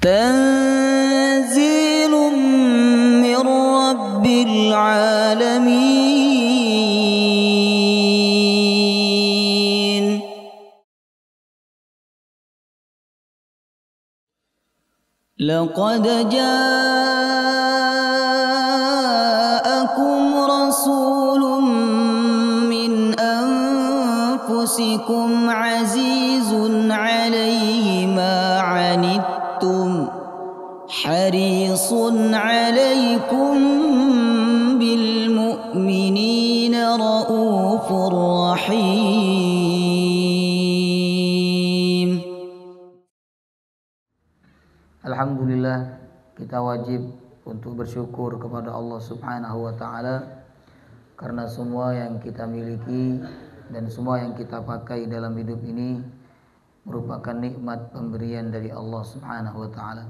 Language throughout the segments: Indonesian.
تنزيل من رب العالمين. لقد جاءكم رسول من أنفسكم عزيز عليه ما عنتم حريص عليكم بالمؤمنين رؤوف رحيم. Alhamdulillah, kita wajib untuk bersyukur kepada Allah Subhanahu wa Ta'ala karena semua yang kita miliki dan semua yang kita pakai dalam hidup ini merupakan nikmat pemberian dari Allah Subhanahu wa Ta'ala.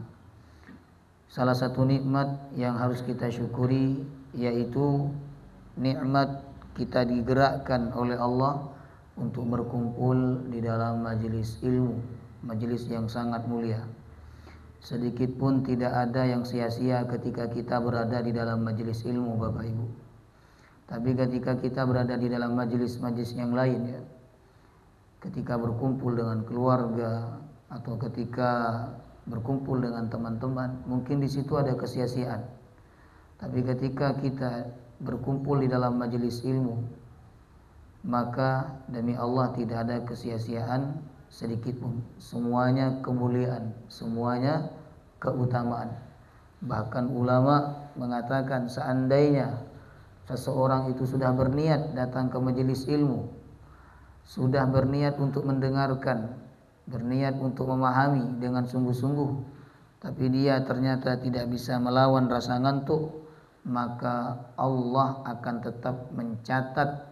Salah satu nikmat yang harus kita syukuri yaitu nikmat kita digerakkan oleh Allah untuk berkumpul di dalam majelis ilmu, majelis yang sangat mulia. Sedikit pun tidak ada yang sia-sia ketika kita berada di dalam majelis ilmu, Bapak Ibu. Tapi ketika kita berada di dalam majelis-majelis yang lain, ya, ketika berkumpul dengan keluarga atau ketika berkumpul dengan teman-teman, mungkin di situ ada kesia-siaan. Tapi ketika kita berkumpul di dalam majelis ilmu, maka demi Allah tidak ada kesia-siaan sedikit pun. Semuanya kemuliaan, semuanya keutamaan. Bahkan ulama mengatakan seandainya seseorang itu sudah berniat datang ke majelis ilmu, sudah berniat untuk mendengarkan, berniat untuk memahami dengan sungguh-sungguh, tapi dia ternyata tidak bisa melawan rasa ngantuk, maka Allah akan tetap mencatat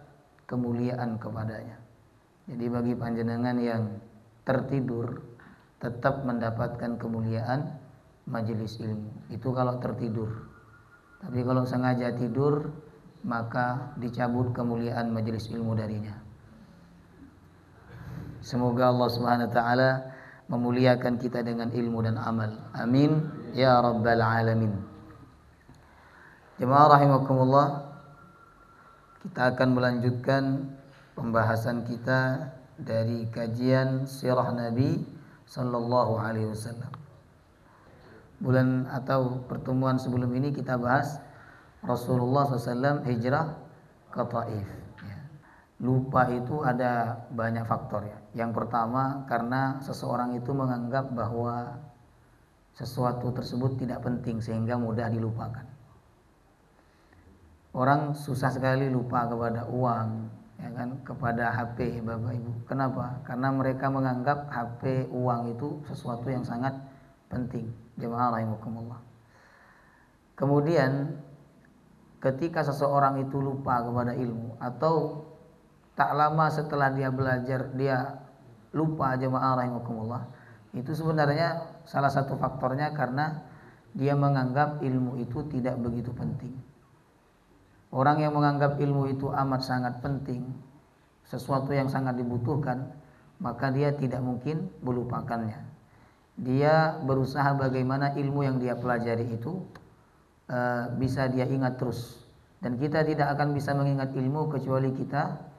kemuliaan kepadanya. Jadi bagi panjenengan yang tertidur tetap mendapatkan kemuliaan majelis ilmu. Itu kalau tertidur. Tapi kalau sengaja tidur, maka dicabut kemuliaan majelis ilmu darinya. Semoga Allah Subhanahu wa taala memuliakan kita dengan ilmu dan amal. Amin ya rabbal alamin. Jemaah rahimakumullah, kita akan melanjutkan pembahasan kita dari kajian sirah Nabi sallallahu alaihi wasallam. Bulan atau pertemuan sebelum ini kita bahas Rasulullah SAW hijrah ke Taif. Lupa itu ada banyak faktor, ya. Yang pertama karena seseorang itu menganggap bahwa sesuatu tersebut tidak penting sehingga mudah dilupakan. Orang susah sekali lupa kepada uang, ya kan, kepada HP, Bapak Ibu. Kenapa? Karena mereka menganggap HP, uang itu sesuatu yang sangat penting. Jemaah rahimakumullah. Kemudian ketika seseorang itu lupa kepada ilmu atau tak lama setelah dia belajar dia lupa, jemaah rahimakumullah, itu sebenarnya salah satu faktornya karena dia menganggap ilmu itu tidak begitu penting. Orang yang menganggap ilmu itu amat sangat penting, sesuatu yang sangat dibutuhkan, maka dia tidak mungkin melupakannya. Dia berusaha bagaimana ilmu yang dia pelajari itu bisa dia ingat terus. Dan kita tidak akan bisa mengingat ilmu kecuali kita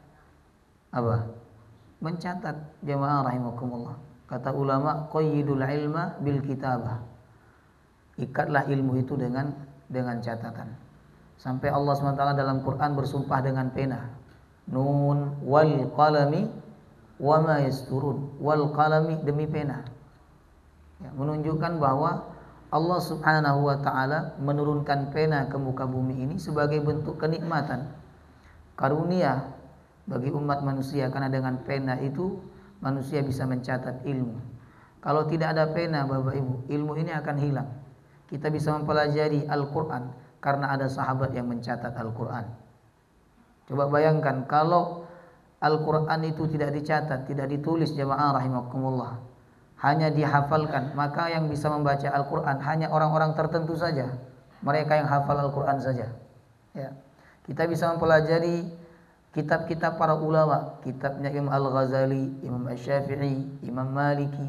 mencatat, jemaah rahimakumullah. Kata ulama, qayyidul ilma bil kitabah. Ikatlah ilmu itu dengan catatan. Sampai Allah SWT dalam Quran bersumpah dengan pena. Nun wal qalami wa ma yasturun. Wal qalami, demi pena. Ya, menunjukkan bahwa Allah Subhanahu wa taala menurunkan pena ke muka bumi ini sebagai bentuk kenikmatan, karunia bagi umat manusia, karena dengan pena itu manusia bisa mencatat ilmu. Kalau tidak ada pena, Bapak Ibu, ilmu ini akan hilang. Kita bisa mempelajari Al-Quran karena ada sahabat yang mencatat Al-Quran. Coba bayangkan kalau Al-Quran itu tidak dicatat, tidak ditulis, jemaah rahimakumullah, hanya dihafalkan, maka yang bisa membaca Al-Quran hanya orang-orang tertentu saja. Mereka yang hafal Al-Quran saja, ya. Kita bisa mempelajari kitab-kitab para ulama, kitabnya Imam Al-Ghazali, Imam Asy-Syafi'i, Imam Maliki,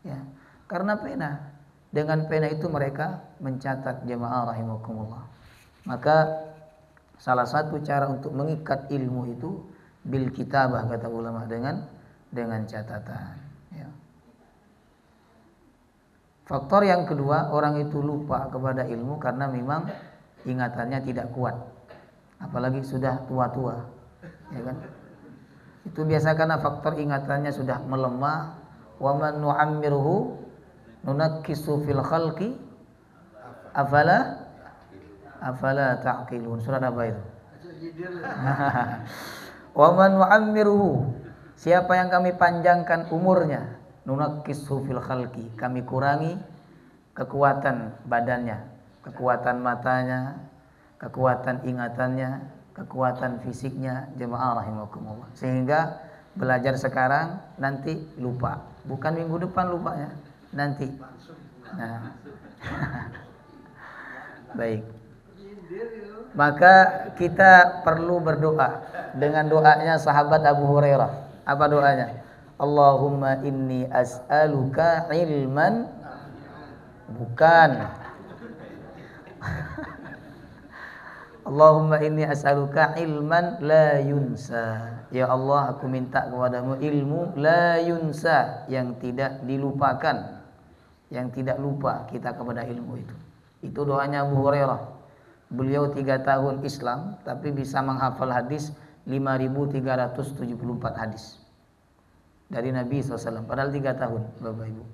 ya, karena pena. dengan pena itu mereka mencatat, jemaah rahimakumullah. Maka salah satu cara untuk mengikat ilmu itu bil kitabah, kata ulama, dengan catatan, ya. Faktor yang kedua, orang itu lupa kepada ilmu karena memang ingatannya tidak kuat, apalagi sudah tua-tua, ya kan? Itu biasa karena faktor ingatannya sudah melemah. Wa man nu'ammirhu nunakkisu fil khalqi afala ta'qilun. Surat apa itu? Wa man nu'ammirhu, siapa yang kami panjangkan umurnya, nunakkisu fil khalqi, kami kurangi kekuatan badannya, kekuatan matanya, kekuatan ingatannya, kekuatan fisiknya, jemaah rahimakumullah. Sehingga belajar sekarang nanti lupa, bukan minggu depan lupanya, nanti. Nah. Baik. Maka kita perlu berdoa dengan doanya sahabat Abu Hurairah. Apa doanya? Allahumma inni as'aluka ilman, bukan. Allahumma inni as'aluka ilman la yunsa. Ya Allah, aku minta kepadamu ilmu la yunsa, yang tidak dilupakan, yang tidak lupa kita kepada ilmu itu. Itu doanya Abu Hurairah. Beliau 3 tahun Islam tapi bisa menghafal hadis 5.374 hadis dari Nabi SAW. Padahal 3 tahun, Bapak Ibu.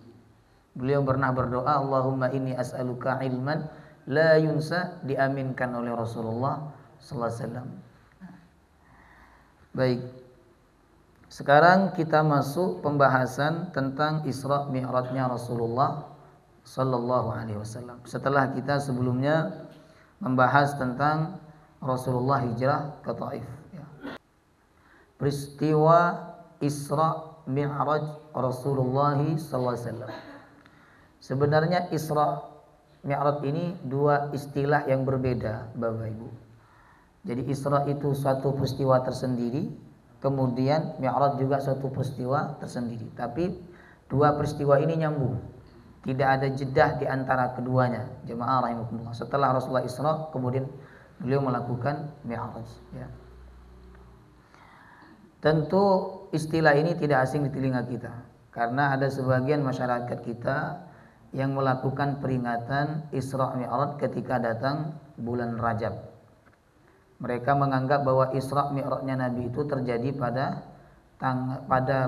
Beliau pernah berdoa, Allahumma inni as'aluka ilman la yunsa, diaminkan oleh Rasulullah sallallahu alaihi wasallam. Baik. Sekarang kita masuk pembahasan tentang Isra Mi'rajnya Rasulullah sallallahu alaihi wasallam. Setelah kita sebelumnya membahas tentang Rasulullah hijrah ke Taif, ya. Peristiwa Isra Mi'raj Rasulullah sallallahu alaihi wasallam. Sebenarnya Isra Mi'raj ini dua istilah yang berbeda, Bapak Ibu. Jadi Isra itu suatu peristiwa tersendiri, kemudian Mi'raj juga suatu peristiwa tersendiri. Tapi dua peristiwa ini nyambung, tidak ada jeda di antara keduanya, jemaah rahimakumullah. Setelah Rasulullah Isra, kemudian beliau melakukan Mi'raj, ya. Tentu istilah ini tidak asing di telinga kita, karena ada sebagian masyarakat kita yang melakukan peringatan Isra Mi'raj ketika datang bulan Rajab. Mereka menganggap bahwa Isra Mi'rajnya Nabi itu terjadi pada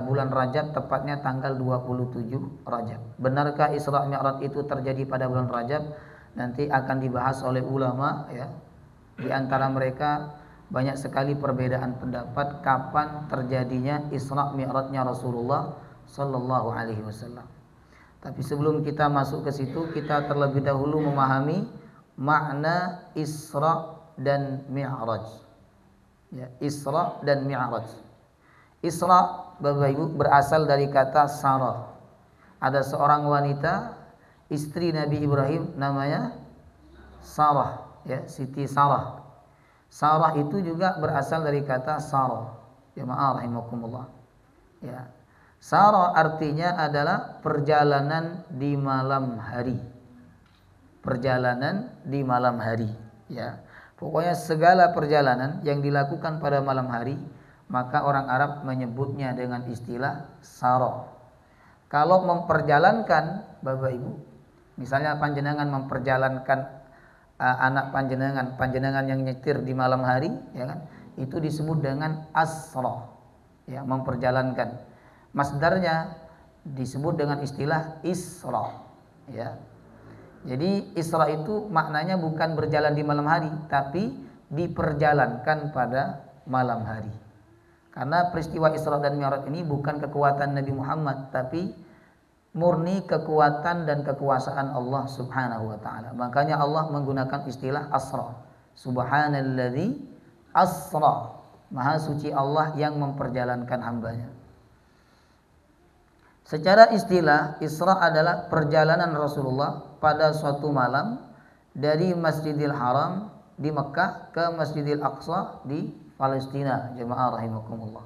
bulan Rajab, tepatnya tanggal 27 Rajab. Benarkah Isra Mi'raj itu terjadi pada bulan Rajab? Nanti akan dibahas oleh ulama, ya. Di antara mereka banyak sekali perbedaan pendapat kapan terjadinya Isra Mi'rajnya Rasulullah sallallahu alaihi wasallam. Tapi sebelum kita masuk ke situ, kita terlebih dahulu memahami makna Isra dan Mi'raj. Ya, Isra dan Mi'raj. Isra, Bapak Ibu, berasal dari kata Sarah. Ada seorang wanita, istri Nabi Ibrahim, namanya Sarah, ya, Siti Sarah. Sarah itu juga berasal dari kata Sarah. Jemaah rahimakumullah. Ya. Sarah artinya adalah perjalanan di malam hari. Perjalanan di malam hari, ya. Pokoknya segala perjalanan yang dilakukan pada malam hari, maka orang Arab menyebutnya dengan istilah Sarah. Kalau memperjalankan, Bapak Ibu, misalnya panjenengan memperjalankan anak panjenengan yang nyetir di malam hari, ya kan? Itu disebut dengan asra, ya, memperjalankan. Masdarnya disebut dengan istilah Isra, ya. Jadi Isra itu maknanya bukan berjalan di malam hari, tapi diperjalankan pada malam hari. Karena peristiwa Isra dan Mi'raj ini bukan kekuatan Nabi Muhammad, tapi murni kekuatan dan kekuasaan Allah Subhanahu wa taala. Makanya Allah menggunakan istilah Asra. Subhanalladzi asra. Maha suci Allah yang memperjalankan hambanya. Secara istilah, Isra adalah perjalanan Rasulullah pada suatu malam dari Masjidil Haram di Mekah ke Masjidil Aqsa di Palestina, jemaah rahimakumullah.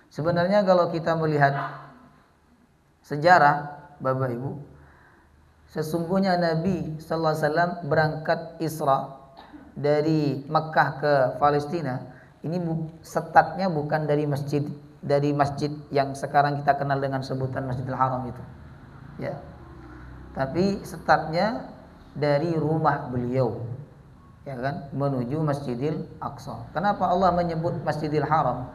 Sebenarnya kalau kita melihat sejarah, Bapak Ibu, Sesungguhnya Nabi sallallahu alaihi wasallam berangkat Isra dari Mekah ke Palestina. Ini startnya bukan dari masjid yang sekarang kita kenal dengan sebutan Masjidil Haram itu. Ya. Tapi startnya dari rumah beliau. Ya kan? Menuju Masjidil Aqsa. Kenapa Allah menyebut Masjidil Haram?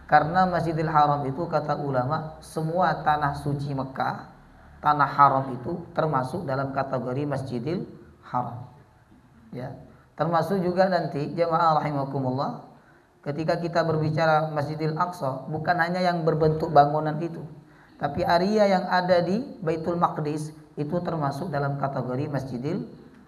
Karena Masjidil Haram itu kata ulama, semua tanah suci Mekah, tanah haram itu termasuk dalam kategori Masjidil Haram. Ya. Termasuk juga nanti jemaah rahimakumullah, ketika kita berbicara Masjidil Aqsa, bukan hanya yang berbentuk bangunan itu, tapi area yang ada di Baitul Maqdis itu termasuk dalam kategori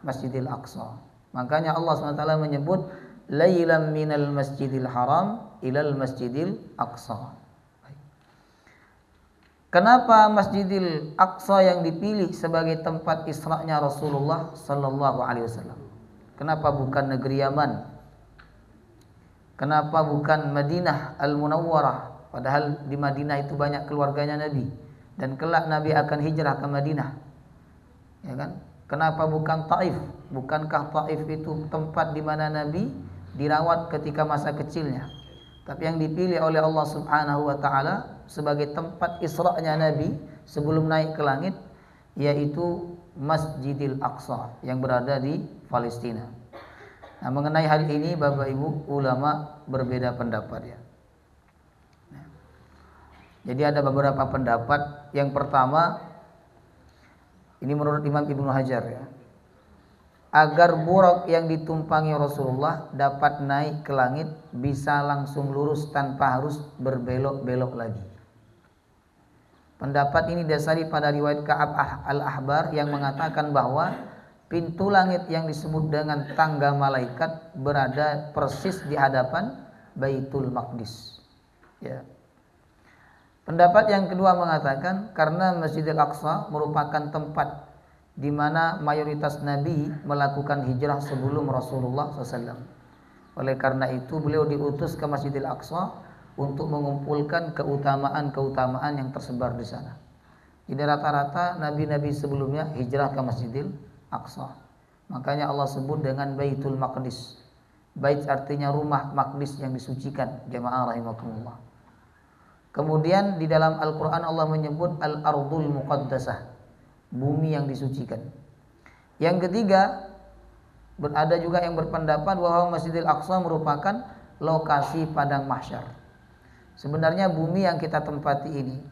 Masjidil Aqsa. Makanya Allah SWT menyebut lailan minal Masjidil Haram ilal Masjidil Aqsa. Kenapa Masjidil Aqsa yang dipilih sebagai tempat Isra-nya Rasulullah sallallahu alaihi wasallam? Kenapa bukan negeri Yaman? Kenapa bukan Madinah Al-Munawwarah? Padahal di Madinah itu banyak keluarganya Nabi, dan kelak Nabi akan hijrah ke Madinah. Ya kan? Kenapa bukan Taif? Bukankah Taif itu tempat di mana Nabi dirawat ketika masa kecilnya? Tapi yang dipilih oleh Allah Subhanahu wa taala sebagai tempat Isra-nya Nabi sebelum naik ke langit yaitu Masjidil Aqsa yang berada di Palestina. Nah, mengenai hal ini Bapak Ibu ulama berbeda pendapat ya. Jadi ada beberapa pendapat. Yang pertama, ini menurut Imam Ibnu Hajar ya, agar burak yang ditumpangi Rasulullah dapat naik ke langit bisa langsung lurus tanpa harus berbelok-belok lagi. Pendapat ini dasari pada riwayat Ka'ab al-Ahbar yang mengatakan bahwa pintu langit yang disebut dengan tangga malaikat berada persis di hadapan Baitul Maqdis. Ya. Pendapat yang kedua mengatakan karena Masjidil Aqsa merupakan tempat di mana mayoritas Nabi melakukan hijrah sebelum Rasulullah SAW. Oleh karena itu beliau diutus ke Masjidil Aqsa untuk mengumpulkan keutamaan-keutamaan yang tersebar di sana. Jadi rata-rata Nabi-Nabi sebelumnya hijrah ke Masjidil Aqsa. Makanya Allah sebut dengan Baitul Maqdis. Bait artinya rumah, Maqdis yang disucikan. Jamaah rahimakumullah. Kemudian di dalam Al-Quran Allah menyebut Al-Ardul Muqaddasah, bumi yang disucikan. Yang ketiga, ada juga yang berpendapat bahwa Masjidil Aqsa merupakan lokasi padang mahsyar. Sebenarnya bumi yang kita tempati ini,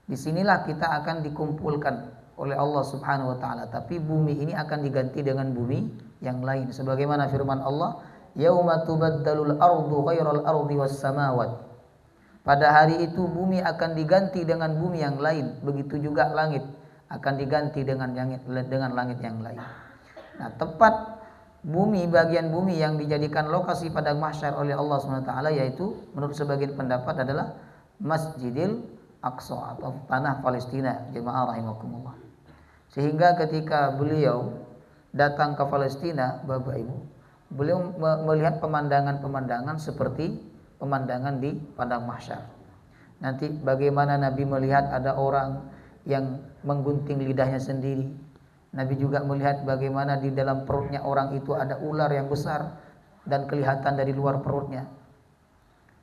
disinilah kita akan dikumpulkan oleh Allah Subhanahu wa taala. Tapi bumi ini akan diganti dengan bumi yang lain. Sebagaimana firman Allah, "Yauma tubaddalul ardu ghairal ardi was samawat." Pada hari itu bumi akan diganti dengan bumi yang lain. Begitu juga langit akan diganti dengan langit yang lain. Nah, tepat bumi, bagian bumi yang dijadikan lokasi padang mahsyar oleh Allah SWT yaitu menurut sebagian pendapat adalah Masjidil Aqsa atau tanah Palestina. Jemaah rahimakumullah. Sehingga ketika beliau datang ke Palestina, Bapak Ibu, beliau melihat pemandangan-pemandangan seperti pemandangan di padang mahsyar. Nanti bagaimana Nabi melihat ada orang yang menggunting lidahnya sendiri. Nabi juga melihat bagaimana di dalam perutnya orang itu ada ular yang besar dan kelihatan dari luar perutnya.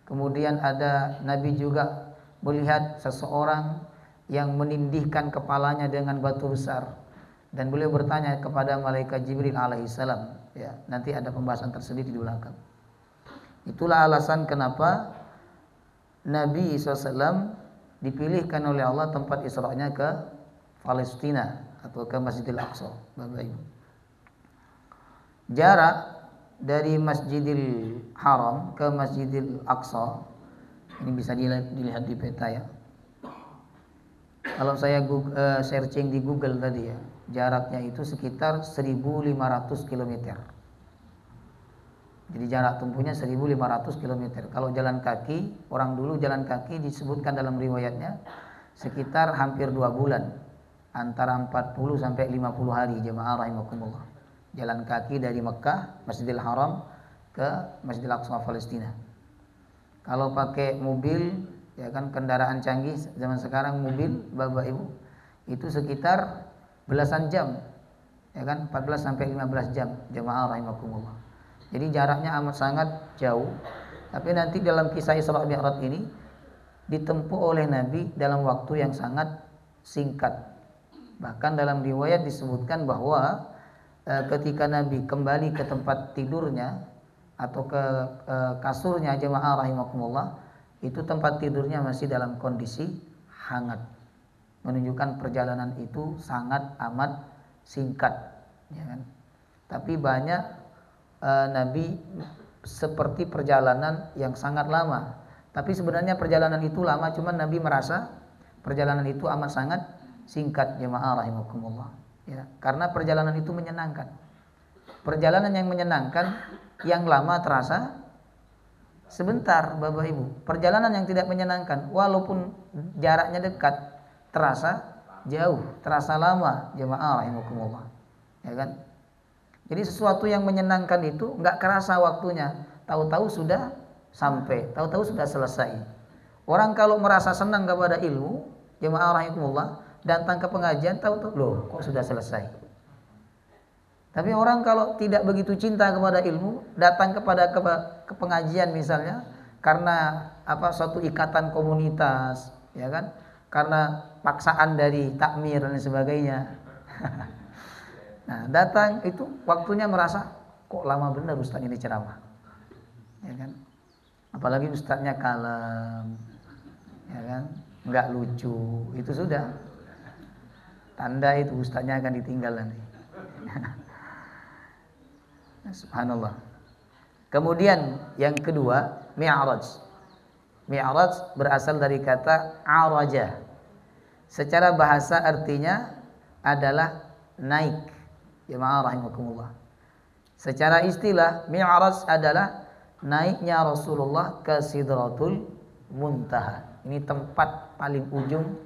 Kemudian Nabi juga melihat seseorang yang menindihkan kepalanya dengan batu besar. Dan beliau bertanya kepada malaikat Jibril alaihissalam. Ya, nanti ada pembahasan tersendiri di belakang. Itulah alasan kenapa Nabi SAW dipilihkan oleh Allah tempat Isra-nya ke Palestina atau ke Masjidil Aqsa. Bapak Ibu, jarak dari Masjidil Haram ke Masjidil Aqsa ini bisa dilihat di peta ya. Kalau saya searching di Google tadi ya, jaraknya itu sekitar 1.500 km. Jadi jarak tempuhnya 1.500 km. Kalau jalan kaki, orang dulu jalan kaki disebutkan dalam riwayatnya sekitar hampir 2 bulan. Antara 40 sampai 50 hari jemaah rahimakumullah. Jalan kaki dari Mekah, Masjidil Haram ke Masjidil Aqsa Palestina. Kalau pakai mobil, ya kan kendaraan canggih zaman sekarang mobil Bapak Ibu, itu sekitar belasan jam, ya kan, 14 sampai 15 jam jemaah rahimakumullah. Jadi jaraknya amat sangat jauh. Tapi nanti dalam kisah Isra Mi'raj ini ditempuh oleh Nabi dalam waktu yang sangat singkat. Bahkan dalam riwayat disebutkan bahwa ketika Nabi kembali ke tempat tidurnya atau ke kasurnya jemaah rahimakumullah, itu tempat tidurnya masih dalam kondisi hangat, menunjukkan perjalanan itu sangat amat singkat, ya kan? Tapi banyak Nabi seperti perjalanan yang sangat lama. Tapi sebenarnya perjalanan itu lama, cuman Nabi merasa perjalanan itu amat sangat singkat jemaah rahimakumullah. Ya, karena perjalanan itu menyenangkan. Perjalanan yang menyenangkan, yang lama terasa sebentar, Bapak Ibu. Perjalanan yang tidak menyenangkan, walaupun jaraknya dekat, terasa jauh, terasa lama jemaah rahimakumullah. Ya kan? Jadi sesuatu yang menyenangkan itu nggak kerasa waktunya, tahu-tahu sudah sampai, tahu-tahu sudah selesai. Orang kalau merasa senang kepada ilmu, jemaah rahimakumullah, datang ke pengajian, tahu-tahu loh kok sudah selesai. Tapi orang kalau tidak begitu cinta kepada ilmu, datang ke pengajian misalnya karena suatu ikatan komunitas, ya kan? Karena paksaan dari takmir dan sebagainya. Nah, datang itu waktunya merasa kok lama benar ustaz ini ceramah, ya kan? Apalagi ustaznya kalem, ya kan? Nggak lucu, itu sudah tanda itu ustaznya akan ditinggal nanti. Subhanallah. Kemudian yang kedua, Mi'raj. Mi'raj berasal dari kata araja. Secara bahasa artinya adalah naik. Jemaah rahimakumullah. Secara istilah, Mi'raj adalah naiknya Rasulullah ke Sidratul Muntaha. Ini tempat paling ujung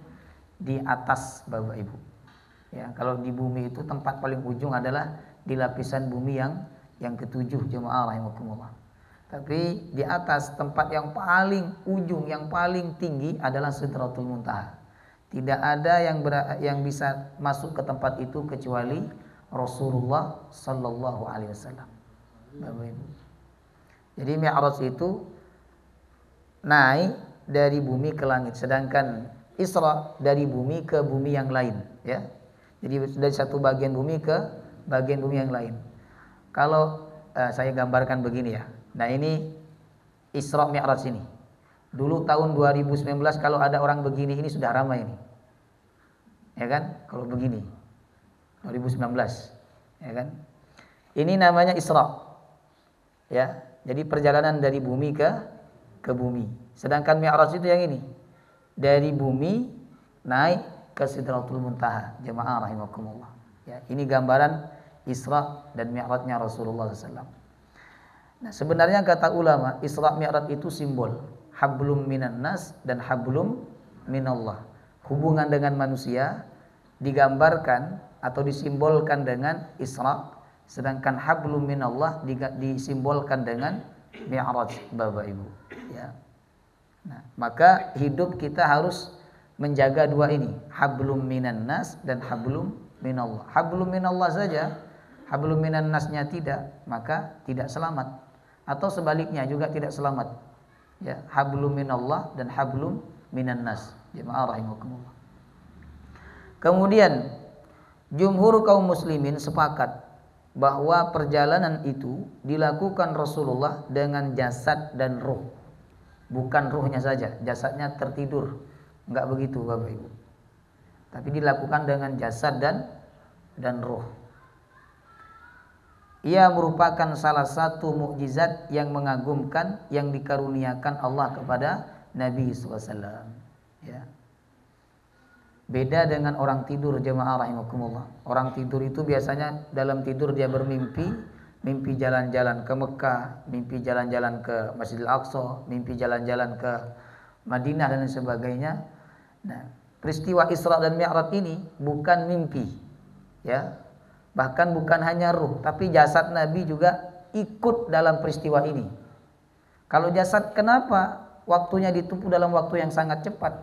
di atas Bapak Ibu. Ya, kalau di bumi itu tempat paling ujung adalah di lapisan bumi yang ketujuh jemaah rahimakumullah. Tapi di atas tempat yang paling ujung, yang paling tinggi adalah Sidratul Muntaha. Tidak ada yang bisa masuk ke tempat itu kecuali Rasulullah sallallahu alaihi wasallam. Bapak Ibu. Jadi Mi'raj itu naik dari bumi ke langit, sedangkan Isra dari bumi ke bumi yang lain, ya. Jadi dari satu bagian bumi ke bagian bumi yang lain. Kalau saya gambarkan begini ya. Nah, ini Isra Mi'raj ini. Dulu tahun 2019 kalau ada orang begini ini sudah ramai ini. Ya kan? Kalau begini. 2019. Ya kan? Ini namanya Isra. Ya. Jadi perjalanan dari bumi ke bumi. Sedangkan Mi'raj itu yang ini. Dari bumi naik ke Sidratul Muntaha. Jemaah rahimakumullah. Ya, ini gambaran Isra dan Mi'rajnya Rasulullah SAW. Nah, sebenarnya kata ulama, Isra Mi'raj itu simbol hablum minan nas dan hablum minallah. Hubungan dengan manusia digambarkan atau disimbolkan dengan Isra, sedangkan hablum minallah disimbolkan dengan Mi'raj, Bapak Ibu. Ya. Nah, maka hidup kita harus menjaga dua ini, hablum minan nas dan hablum minallah. Hablum minallah saja, hablum minan nasnya tidak, maka tidak selamat. Atau sebaliknya juga tidak selamat. Ya, hablum minallah dan hablum minan nas. Jemaah rahimakumullah. Kemudian jumhur kaum muslimin sepakat bahwa perjalanan itu dilakukan Rasulullah dengan jasad dan ruh. Bukan ruhnya saja, jasadnya tertidur. Enggak begitu Bapak Ibu. Tapi dilakukan dengan jasad dan ruh. Ia merupakan salah satu mukjizat yang mengagumkan yang dikaruniakan Allah kepada Nabi SAW. Ya. Beda dengan orang tidur jemaah rahimakumullah. Orang tidur itu biasanya dalam tidur dia bermimpi, mimpi jalan-jalan ke Mekah, mimpi jalan-jalan ke Masjidil Aqsa, mimpi jalan-jalan ke Madinah dan sebagainya. Nah, peristiwa Isra dan Mi'raj ini bukan mimpi, ya. Bahkan bukan hanya ruh, tapi jasad Nabi juga ikut dalam peristiwa ini. Kalau jasad, kenapa waktunya ditempuh dalam waktu yang sangat cepat?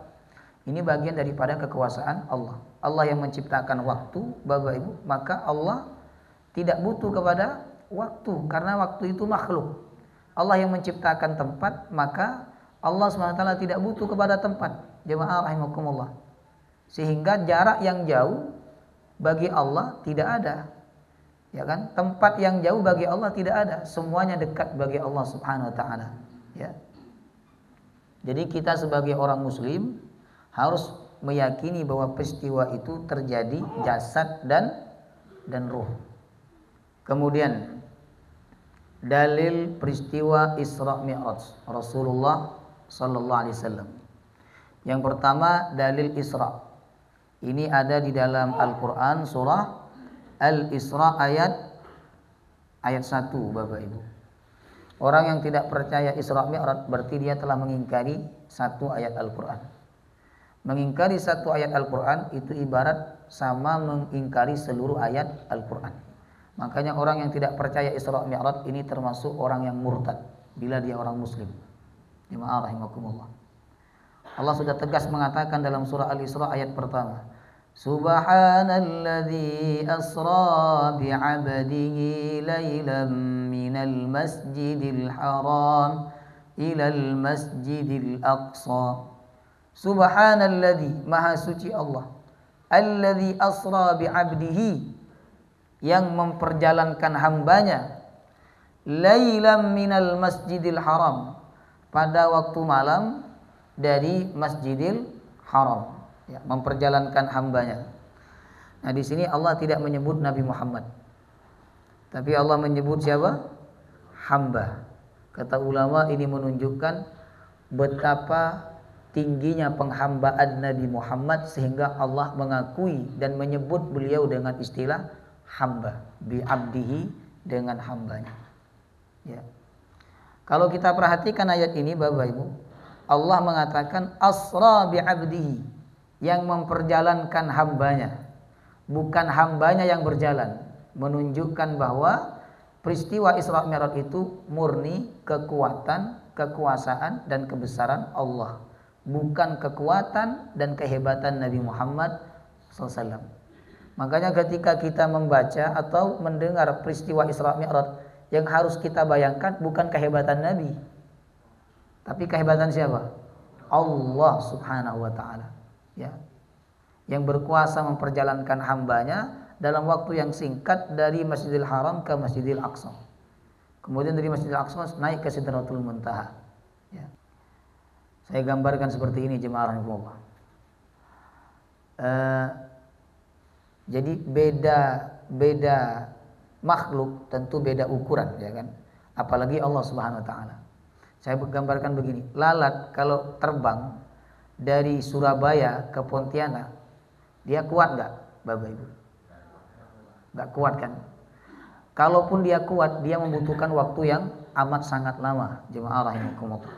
Ini bagian daripada kekuasaan Allah. Allah yang menciptakan waktu, Bapak Ibu, maka Allah tidak butuh kepada waktu karena waktu itu makhluk. Allah yang menciptakan tempat, maka Allah SWT tidak butuh kepada tempat. Jemaah rahimakumullah. Sehingga jarak yang jauh bagi Allah tidak ada. Ya kan? Tempat yang jauh bagi Allah tidak ada. Semuanya dekat bagi Allah Subhanahu wa taala. Ya. Jadi kita sebagai orang muslim harus meyakini bahwa peristiwa itu terjadi jasad dan ruh. Kemudian dalil peristiwa Isra Mi'raj Rasulullah sallallahu alaihi wasallam. Yang pertama dalil Isra. Ini ada di dalam Al-Qur'an surah Al-Isra ayat 1 Bapak Ibu. Orang yang tidak percaya Isra Mi'raj berarti dia telah mengingkari satu ayat Al-Qur'an. Mengingkari satu ayat Al-Quran itu ibarat sama mengingkari seluruh ayat Al-Quran. Makanya orang yang tidak percaya Isra Mi'raj ini termasuk orang yang murtad bila dia orang muslim. Jemaah rahimakumullah. Allah sudah tegas mengatakan dalam surah Al-Isra ayat pertama, Subhanalladzi asra bi'abdihi laylan minal masjidil haram ilal masjidil aqsa. Subhanalladzi, maha suci Allah, alladzi asra bi'abdihi, yang memperjalankan hambanya, lailam minal masjidil haram, pada waktu malam dari Masjidil Haram, ya, memperjalankan hambanya. Nah, di sini Allah tidak menyebut Nabi Muhammad, tapi Allah menyebut siapa? Hamba. Kata ulama ini menunjukkan betapa tingginya penghambaan Nabi Muhammad sehingga Allah mengakui dan menyebut beliau dengan istilah hamba, bi'abdihi, dengan hambanya. Ya. Kalau kita perhatikan ayat ini Bapak Ibu, Allah mengatakan asra bi'abdihi, yang memperjalankan hambanya, bukan hambanya yang berjalan, menunjukkan bahwa peristiwa Isra Mi'raj itu murni kekuatan, kekuasaan dan kebesaran Allah, bukan kekuatan dan kehebatan Nabi Muhammad SAW. Makanya ketika kita membaca atau mendengar peristiwa Isra Mi'raj, yang harus kita bayangkan bukan kehebatan Nabi, tapi kehebatan siapa? Allah Subhanahu wa ta'ala, ya, yang berkuasa memperjalankan hambanya dalam waktu yang singkat dari Masjidil Haram ke Masjidil Aqsa, kemudian dari Masjidil Aqsa naik ke Sidratul Muntaha. Ya. Saya gambarkan seperti ini jemaah rahimakumullah. Jadi beda makhluk tentu beda ukuran, ya kan? Apalagi Allah Subhanahu wa taala. Saya gambarkan begini, lalat kalau terbang dari Surabaya ke Pontianak, dia kuat enggak, Bapak Ibu? Enggak kuat kan? Kalaupun dia kuat, dia membutuhkan waktu yang amat sangat lama, jemaah rahimakumullah.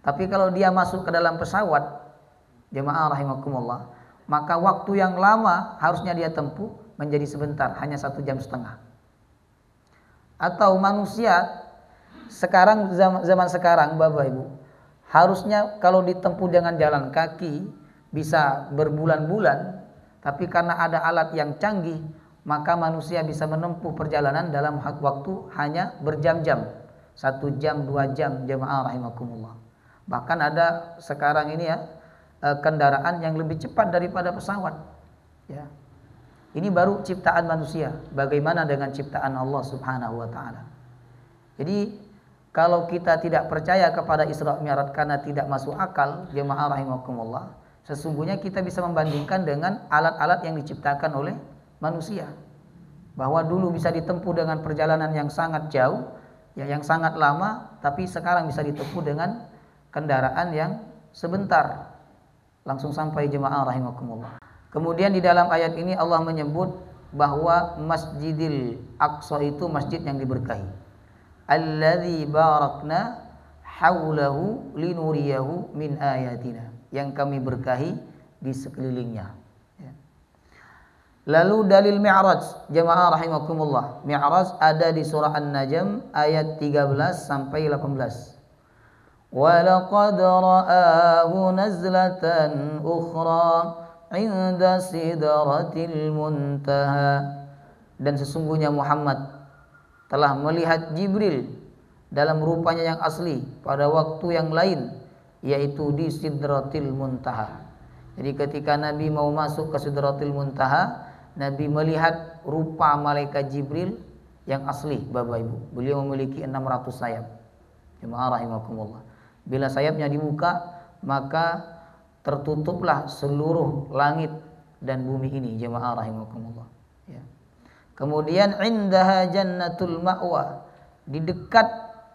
Tapi kalau dia masuk ke dalam pesawat, jemaah rahimakumullah, maka waktu yang lama harusnya dia tempuh menjadi sebentar, hanya 1,5 jam. Atau manusia sekarang, zaman sekarang Bapak Ibu, harusnya kalau ditempuh dengan jalan kaki bisa berbulan-bulan, tapi karena ada alat yang canggih, maka manusia bisa menempuh perjalanan dalam waktu hanya berjam-jam, 1 jam, 2 jam, jemaah rahimakumullah. Bahkan ada sekarang ini ya kendaraan yang lebih cepat daripada pesawat. Ya. Ini baru ciptaan manusia. Bagaimana dengan ciptaan Allah Subhanahu wa taala? Jadi kalau kita tidak percaya kepada Isra Mi'raj karena tidak masuk akal, jemaah rahimakumullah, sesungguhnya kita bisa membandingkan dengan alat-alat yang diciptakan oleh manusia. Bahwa dulu bisa ditempuh dengan perjalanan yang sangat jauh, ya, yang sangat lama, tapi sekarang bisa ditempuh dengan kendaraan yang sebentar langsung sampai, jemaah rahimakumullah. Kemudian di dalam ayat ini Allah menyebut bahwa Masjidil Aqsa itu masjid yang diberkahi. Alladzi barakna haulahu linuriyahu min ayatina, yang kami berkahi di sekelilingnya. Ya. Lalu dalil Mi'raj, jemaah rahimakumullah. Mi'raj ada di surah An-Najm ayat 13 sampai 18. ولقد رآه نزلة أخرى عند سدرة المنتهى. Dan sesungguhnya Muhammad telah melihat Jibril dalam rupanya yang asli pada waktu yang lain, yaitu di Sidratil Muntaha. Jadi ketika Nabi mau masuk ke Sidratil Muntaha, Nabi melihat rupa malaikat Jibril yang asli, Bapak Ibu. Beliau memiliki 600 sayap. Jemaah rahimakumullah. Bila sayapnya dibuka, maka tertutuplah seluruh langit dan bumi ini, jemaah rahimakumullah. Ya. Kemudian indaha jannatul ma'wa, di dekat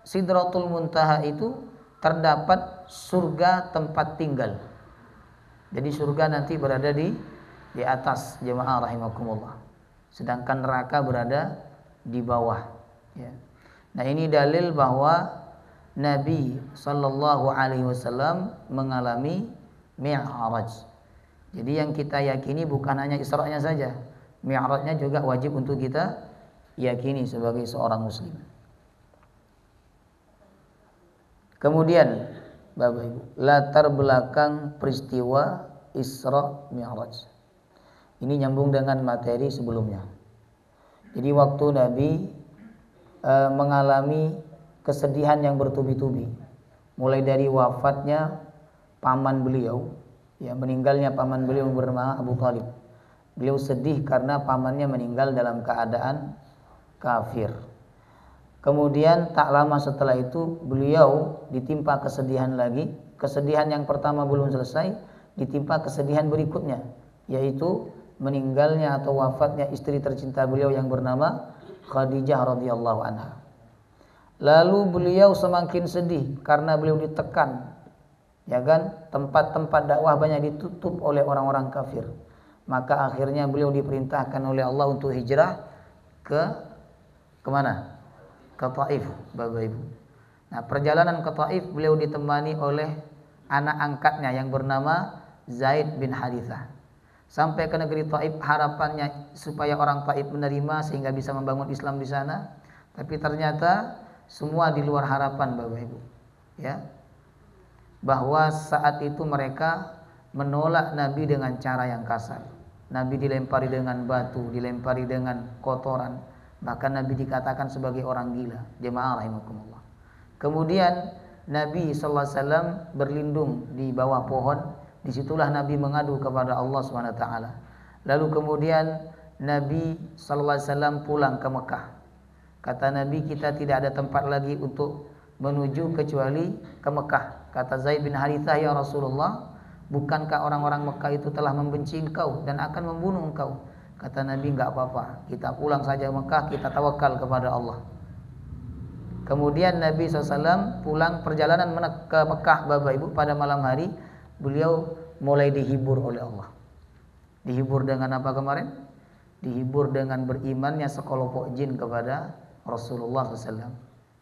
Sidratul Muntaha itu terdapat surga tempat tinggal. Jadi surga nanti berada di atas, jemaah rahimakumullah. Sedangkan neraka berada di bawah. Ya. Nah, ini dalil bahwa Nabi sallallahu alaihi wasallam mengalami Mi'raj. Jadi yang kita yakini bukan hanya Isra'nya saja, Mi'rajnya juga wajib untuk kita yakini sebagai seorang muslim. Kemudian Bapak Ibu, latar belakang peristiwa Isra Mi'raj. Ini nyambung dengan materi sebelumnya. Jadi waktu Nabi mengalami kesedihan yang bertubi-tubi, mulai dari wafatnya paman beliau, ya, meninggalnya paman beliau yang bernama Abu Thalib. Beliau sedih karena pamannya meninggal dalam keadaan kafir. Kemudian tak lama setelah itu beliau ditimpa kesedihan lagi. Kesedihan yang pertama belum selesai, ditimpa kesedihan berikutnya, yaitu meninggalnya atau wafatnya istri tercinta beliau yang bernama Khadijah radhiyallahu anha. Lalu beliau semakin sedih karena beliau ditekan, ya kan, tempat-tempat dakwah banyak ditutup oleh orang-orang kafir. Maka akhirnya beliau diperintahkan oleh Allah untuk hijrah kemana? Ke Taif, Bapak Ibu. Nah, perjalanan ke Taif beliau ditemani oleh anak angkatnya yang bernama Zaid bin Harithah. Sampai ke negeri Taif, harapannya supaya orang Taif menerima sehingga bisa membangun Islam di sana. Tapi ternyata semua di luar harapan, Bapak Ibu. Ya. Bahwa saat itu mereka menolak Nabi dengan cara yang kasar. Nabi dilempari dengan batu, dilempari dengan kotoran. Bahkan Nabi dikatakan sebagai orang gila. Jemaah rahimakumullah. Kemudian Nabi sallallahu alaihi wasallam berlindung di bawah pohon. Disitulah Nabi mengadu kepada Allah Subhanahu wa taala. Lalu kemudian Nabi sallallahu alaihi wasallam pulang ke Mekah. Kata Nabi, kita tidak ada tempat lagi untuk menuju kecuali ke Mekah. Kata Zaid bin Harithah, ya Rasulullah, bukankah orang-orang Mekah itu telah membenci engkau dan akan membunuh engkau? Kata Nabi, enggak apa-apa, kita pulang saja Mekah, kita tawakal kepada Allah. Kemudian Nabi SAW pulang perjalanan ke Mekah, Bapak Ibu, pada malam hari beliau mulai dihibur oleh Allah. Dihibur dengan apa kemarin? Dihibur dengan berimannya sekelompok jin kepada Rasulullah SAW.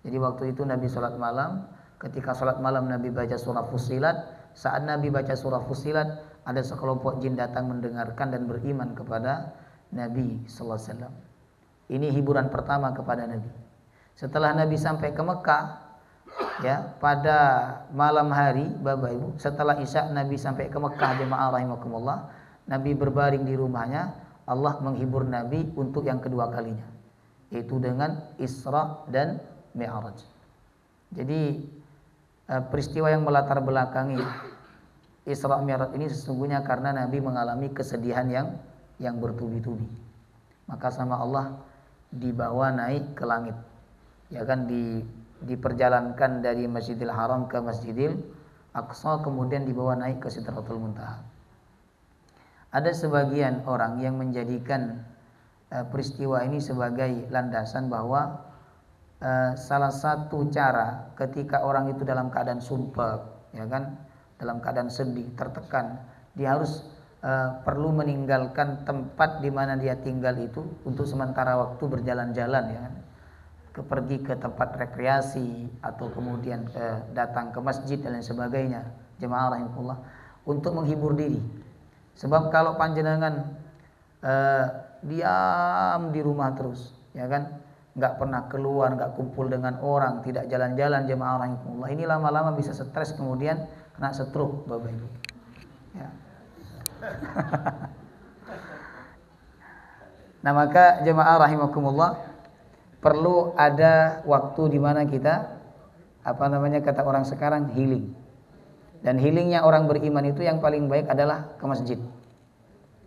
Jadi waktu itu Nabi sholat malam. Ketika sholat malam Nabi baca surah Fussilat. Saat Nabi baca surah Fussilat, ada sekelompok jin datang mendengarkan dan beriman kepada Nabi SAW. Ini hiburan pertama kepada Nabi. Setelah Nabi sampai ke Mekah, ya, pada malam hari, Bapak Ibu, setelah Isya Nabi sampai ke Mekah, jemaah rahimakumullah. Nabi berbaring di rumahnya. Allah menghibur Nabi untuk yang kedua kalinya, yaitu dengan Isra dan Mi'raj. Jadi peristiwa yang melatar belakangi Isra Mi'raj ini sesungguhnya karena Nabi mengalami kesedihan yang bertubi-tubi. Maka sama Allah dibawa naik ke langit, ya kan, diperjalankan dari Masjidil Haram ke Masjidil Aqsa, kemudian dibawa naik ke Sidratul Muntaha. Ada sebagian orang yang menjadikan peristiwa ini sebagai landasan bahwa salah satu cara ketika orang itu dalam keadaan sumpah, ya kan, dalam keadaan sedih, tertekan, dia harus perlu meninggalkan tempat di mana dia tinggal itu untuk sementara waktu berjalan-jalan, ya kan, pergi ke tempat rekreasi atau kemudian datang ke masjid dan lain sebagainya, jemaah rahimahullah, untuk menghibur diri. Sebab kalau panjenengan diam di rumah terus, ya kan, nggak pernah keluar, nggak kumpul dengan orang, tidak jalan-jalan jemaah rahimakumullah, ini lama-lama bisa stres kemudian kena stroke Bapak Ibu. Ya. Nah maka jemaah rahimakumullah perlu ada waktu di mana kita kata orang sekarang healing. Dan healingnya orang beriman itu yang paling baik adalah ke masjid.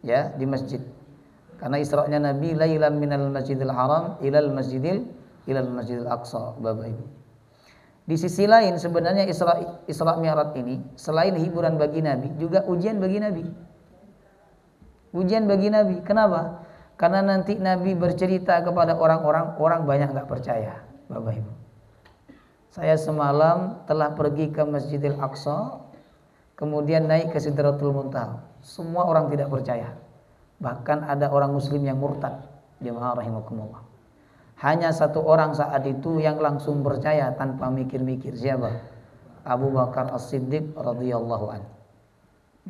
Ya, di masjid. Karena Isra'nya Nabi lailan minal masjidil haram ilal masjidil aqsa Bapak Ibu. Di sisi lain sebenarnya Isra Mi'raj ini selain hiburan bagi Nabi juga ujian bagi Nabi. Ujian bagi Nabi. Kenapa? Karena nanti Nabi bercerita kepada orang banyak enggak percaya Bapak Ibu. Saya semalam telah pergi ke Masjidil Aqsa, kemudian naik ke Sidratul Muntaha. Semua orang tidak percaya. Bahkan ada orang muslim yang murtad. Jemaah rahimakumullah. Hanya satu orang saat itu yang langsung percaya tanpa mikir-mikir. Siapa? Abu Bakar As-Siddiq radhiyallahu anhu.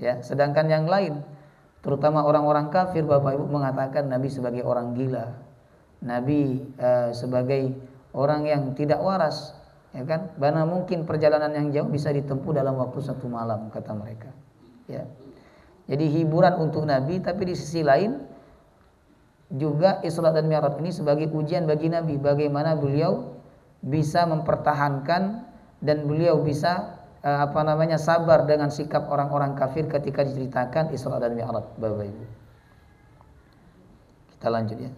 Ya, sedangkan yang lain, terutama orang-orang kafir Bapak Ibu mengatakan Nabi sebagai orang gila. Nabi sebagai orang yang tidak waras. Ya kan, mana mungkin perjalanan yang jauh bisa ditempuh dalam waktu 1 malam kata mereka. Ya. Jadi hiburan untuk Nabi, tapi di sisi lain juga Isra dan Mi'raj ini sebagai ujian bagi Nabi, bagaimana beliau bisa mempertahankan dan beliau bisa sabar dengan sikap orang-orang kafir ketika diceritakan Isra dan Mi'raj Bapak Ibu. Kita lanjut ya.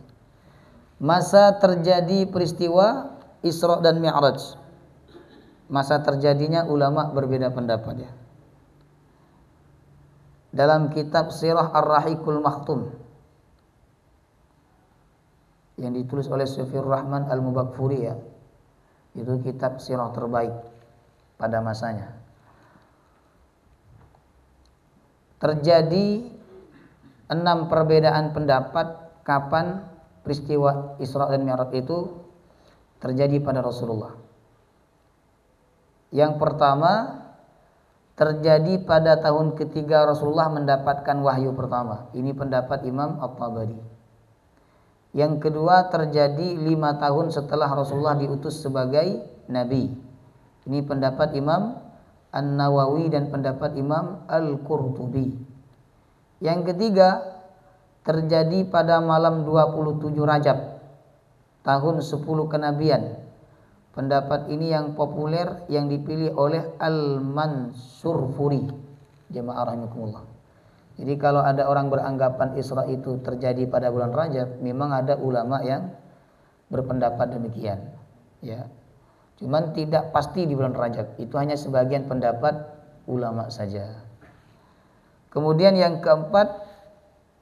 Masa terjadi peristiwa Isra dan Mi'raj. Masa terjadinya ulama berbeda pendapat ya. Dalam kitab Sirah Ar-Rahiqul Makhtum yang ditulis oleh Sufyur Rahman Al-Mubakfuri ya, itu kitab sirah terbaik pada masanya. Terjadi 6 perbedaan pendapat kapan peristiwa Isra dan Mi'raj itu terjadi pada Rasulullah. Yang pertama terjadi pada tahun ketiga Rasulullah mendapatkan wahyu pertama. Ini pendapat Imam At-Tabari. Yang kedua terjadi 5 tahun setelah Rasulullah diutus sebagai Nabi. Ini pendapat Imam An-Nawawi dan pendapat Imam Al-Qurtubi. Yang ketiga terjadi pada malam 27 Rajab tahun 10 kenabian. Pendapat ini yang populer yang dipilih oleh Al-Mansurfuri. Jemaah rahimakumullah. Jadi kalau ada orang beranggapan Isra itu terjadi pada bulan Rajab, memang ada ulama yang berpendapat demikian. Ya. Cuman tidak pasti di bulan Rajab. Itu hanya sebagian pendapat ulama saja. Kemudian yang keempat,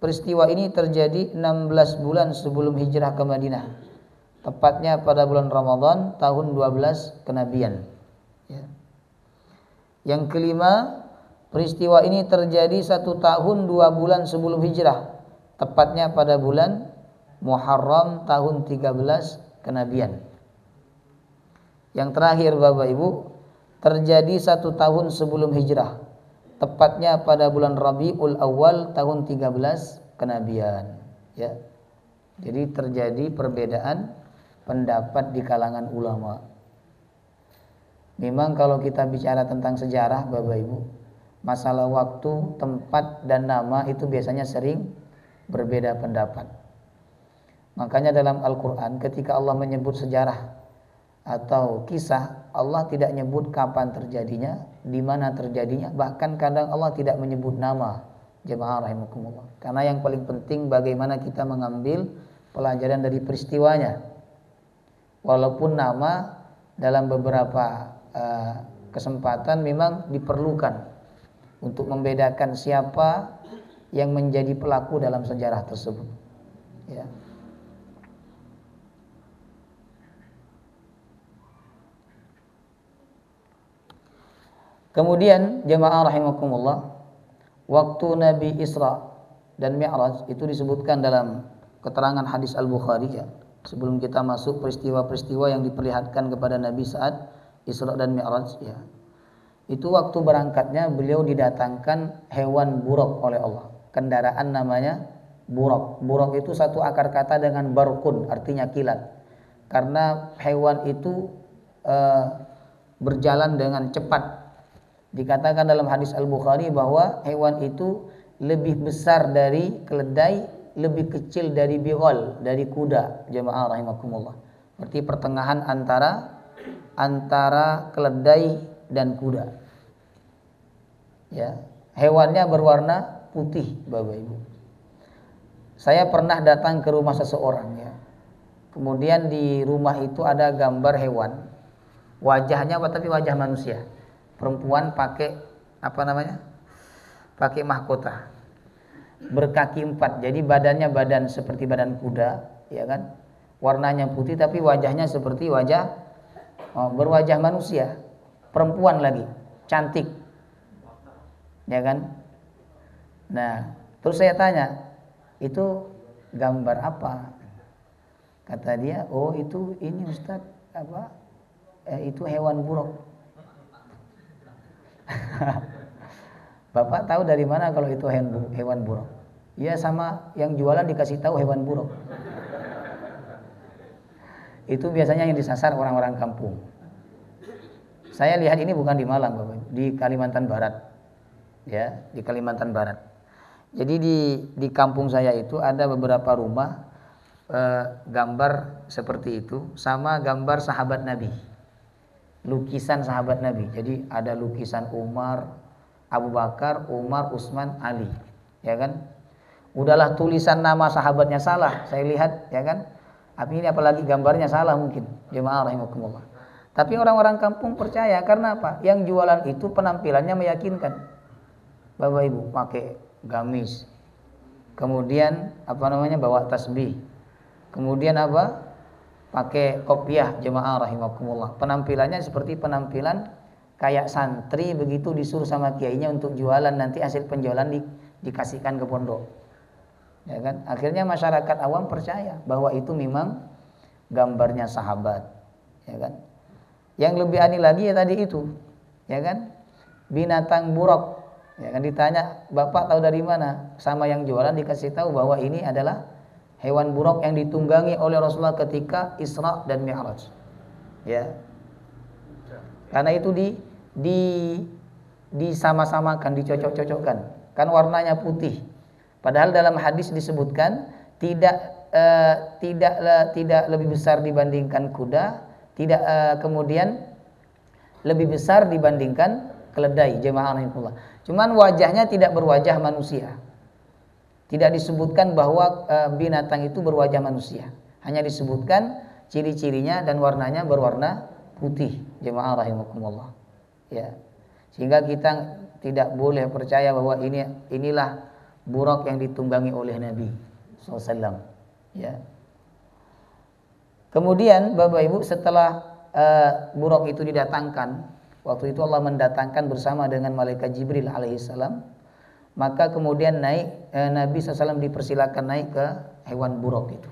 peristiwa ini terjadi 16 bulan sebelum hijrah ke Madinah. Tepatnya pada bulan Ramadan tahun 12 kenabian. Ya. Yang kelima, peristiwa ini terjadi 1 tahun 2 bulan sebelum hijrah. Tepatnya pada bulan Muharram tahun 13 kenabian. Yang terakhir Bapak Ibu, terjadi 1 tahun sebelum hijrah. Tepatnya pada bulan Rabiul Awal tahun 13 kenabian. Ya. Jadi terjadi perbedaan pendapat di kalangan ulama. Memang kalau kita bicara tentang sejarah Bapak Ibu, masalah waktu, tempat dan nama itu biasanya sering berbeda pendapat. Makanya dalam Al-Qur'an ketika Allah menyebut sejarah atau kisah, Allah tidak menyebut kapan terjadinya, di mana terjadinya, bahkan kadang Allah tidak menyebut nama. Jemaah rahimakumullah. Karena yang paling penting bagaimana kita mengambil pelajaran dari peristiwanya. Walaupun nama dalam beberapa kesempatan memang diperlukan untuk membedakan siapa yang menjadi pelaku dalam sejarah tersebut. Ya. Kemudian jemaah rahimakumullah, waktu Nabi Isra dan Mi'raj itu disebutkan dalam keterangan hadis Al-Bukhari ya. Sebelum kita masuk peristiwa-peristiwa yang diperlihatkan kepada Nabi saat Isra dan Mi'raj ya. Itu waktu berangkatnya beliau didatangkan hewan buraq oleh Allah. Kendaraan namanya buraq. Buraq itu satu akar kata dengan barqun, artinya kilat. karena hewan itu berjalan dengan cepat. Dikatakan dalam hadis Al-Bukhari bahwa hewan itu lebih besar dari keledai, lebih kecil dari bighal, dari kuda. Jemaah rahimakumullah. Berarti pertengahan antara keledai dan kuda. Ya, hewannya berwarna putih, Bapak Ibu. Saya pernah datang ke rumah seseorang, ya. Kemudian di rumah itu ada gambar hewan. Wajahnya tapi wajah manusia. Perempuan pakai pakai mahkota. Berkaki 4. Jadi badannya badan seperti badan kuda, ya kan? Warnanya putih tapi wajahnya seperti berwajah manusia. Perempuan lagi, cantik. Ya kan? Nah, terus saya tanya, "Itu gambar apa?" Kata dia, "Oh, itu ini Ustaz, itu hewan buruk." Bapak tahu dari mana kalau itu hewan buruk? Ya, sama yang jualan dikasih tahu hewan buruk. Itu biasanya yang disasar orang-orang kampung. Saya lihat ini bukan di Malang, Bapak, di Kalimantan Barat. Ya, di Kalimantan Barat. Jadi di kampung saya itu ada beberapa rumah gambar seperti itu, sama gambar sahabat Nabi, lukisan sahabat Nabi. Jadi ada lukisan Umar, Abu Bakar, Umar, Utsman, Ali, ya kan? Udahlah tulisan nama sahabatnya salah, saya lihat, ya kan? Ini apalagi gambarnya salah mungkin, jemaah rahimakumullah. Tapi orang-orang kampung percaya karena apa? Yang jualan itu penampilannya meyakinkan. Bapak Ibu pakai gamis, kemudian bawa tasbih, kemudian pakai kopiah, jemaah rahimakumullah. Penampilannya seperti penampilan kayak santri begitu, disuruh sama kiainya untuk jualan, nanti hasil penjualan dikasihkan ke pondok. Ya kan? Akhirnya masyarakat awam percaya bahwa itu memang gambarnya sahabat, ya kan? Yang lebih aneh lagi ya tadi itu, ya kan? Binatang buruk. Ya kan, ditanya, "Bapak tahu dari mana?" Sama yang jualan dikasih tahu bahwa ini adalah hewan buruk yang ditunggangi oleh Rasulullah ketika Isra dan Mi'raj. Ya. Karena itu disama-samakan, dicocok-cocokkan. Kan warnanya putih. Padahal dalam hadis disebutkan tidak lebih besar dibandingkan kuda, tidak kemudian lebih besar dibandingkan keledai, jemaah rahimahullah. Cuman wajahnya tidak berwajah manusia. Tidak disebutkan bahwa binatang itu berwajah manusia. Hanya disebutkan ciri-cirinya dan warnanya berwarna putih, jemaah rahimakumullah. Ya. Sehingga kita tidak boleh percaya bahwa inilah buruk yang ditunggangi oleh Nabi SAW. Ya. Kemudian Bapak Ibu, setelah buruk itu didatangkan, waktu itu Allah mendatangkan bersama dengan malaikat Jibril alaihissalam, maka kemudian Nabi SAW dipersilakan naik ke hewan buruk itu.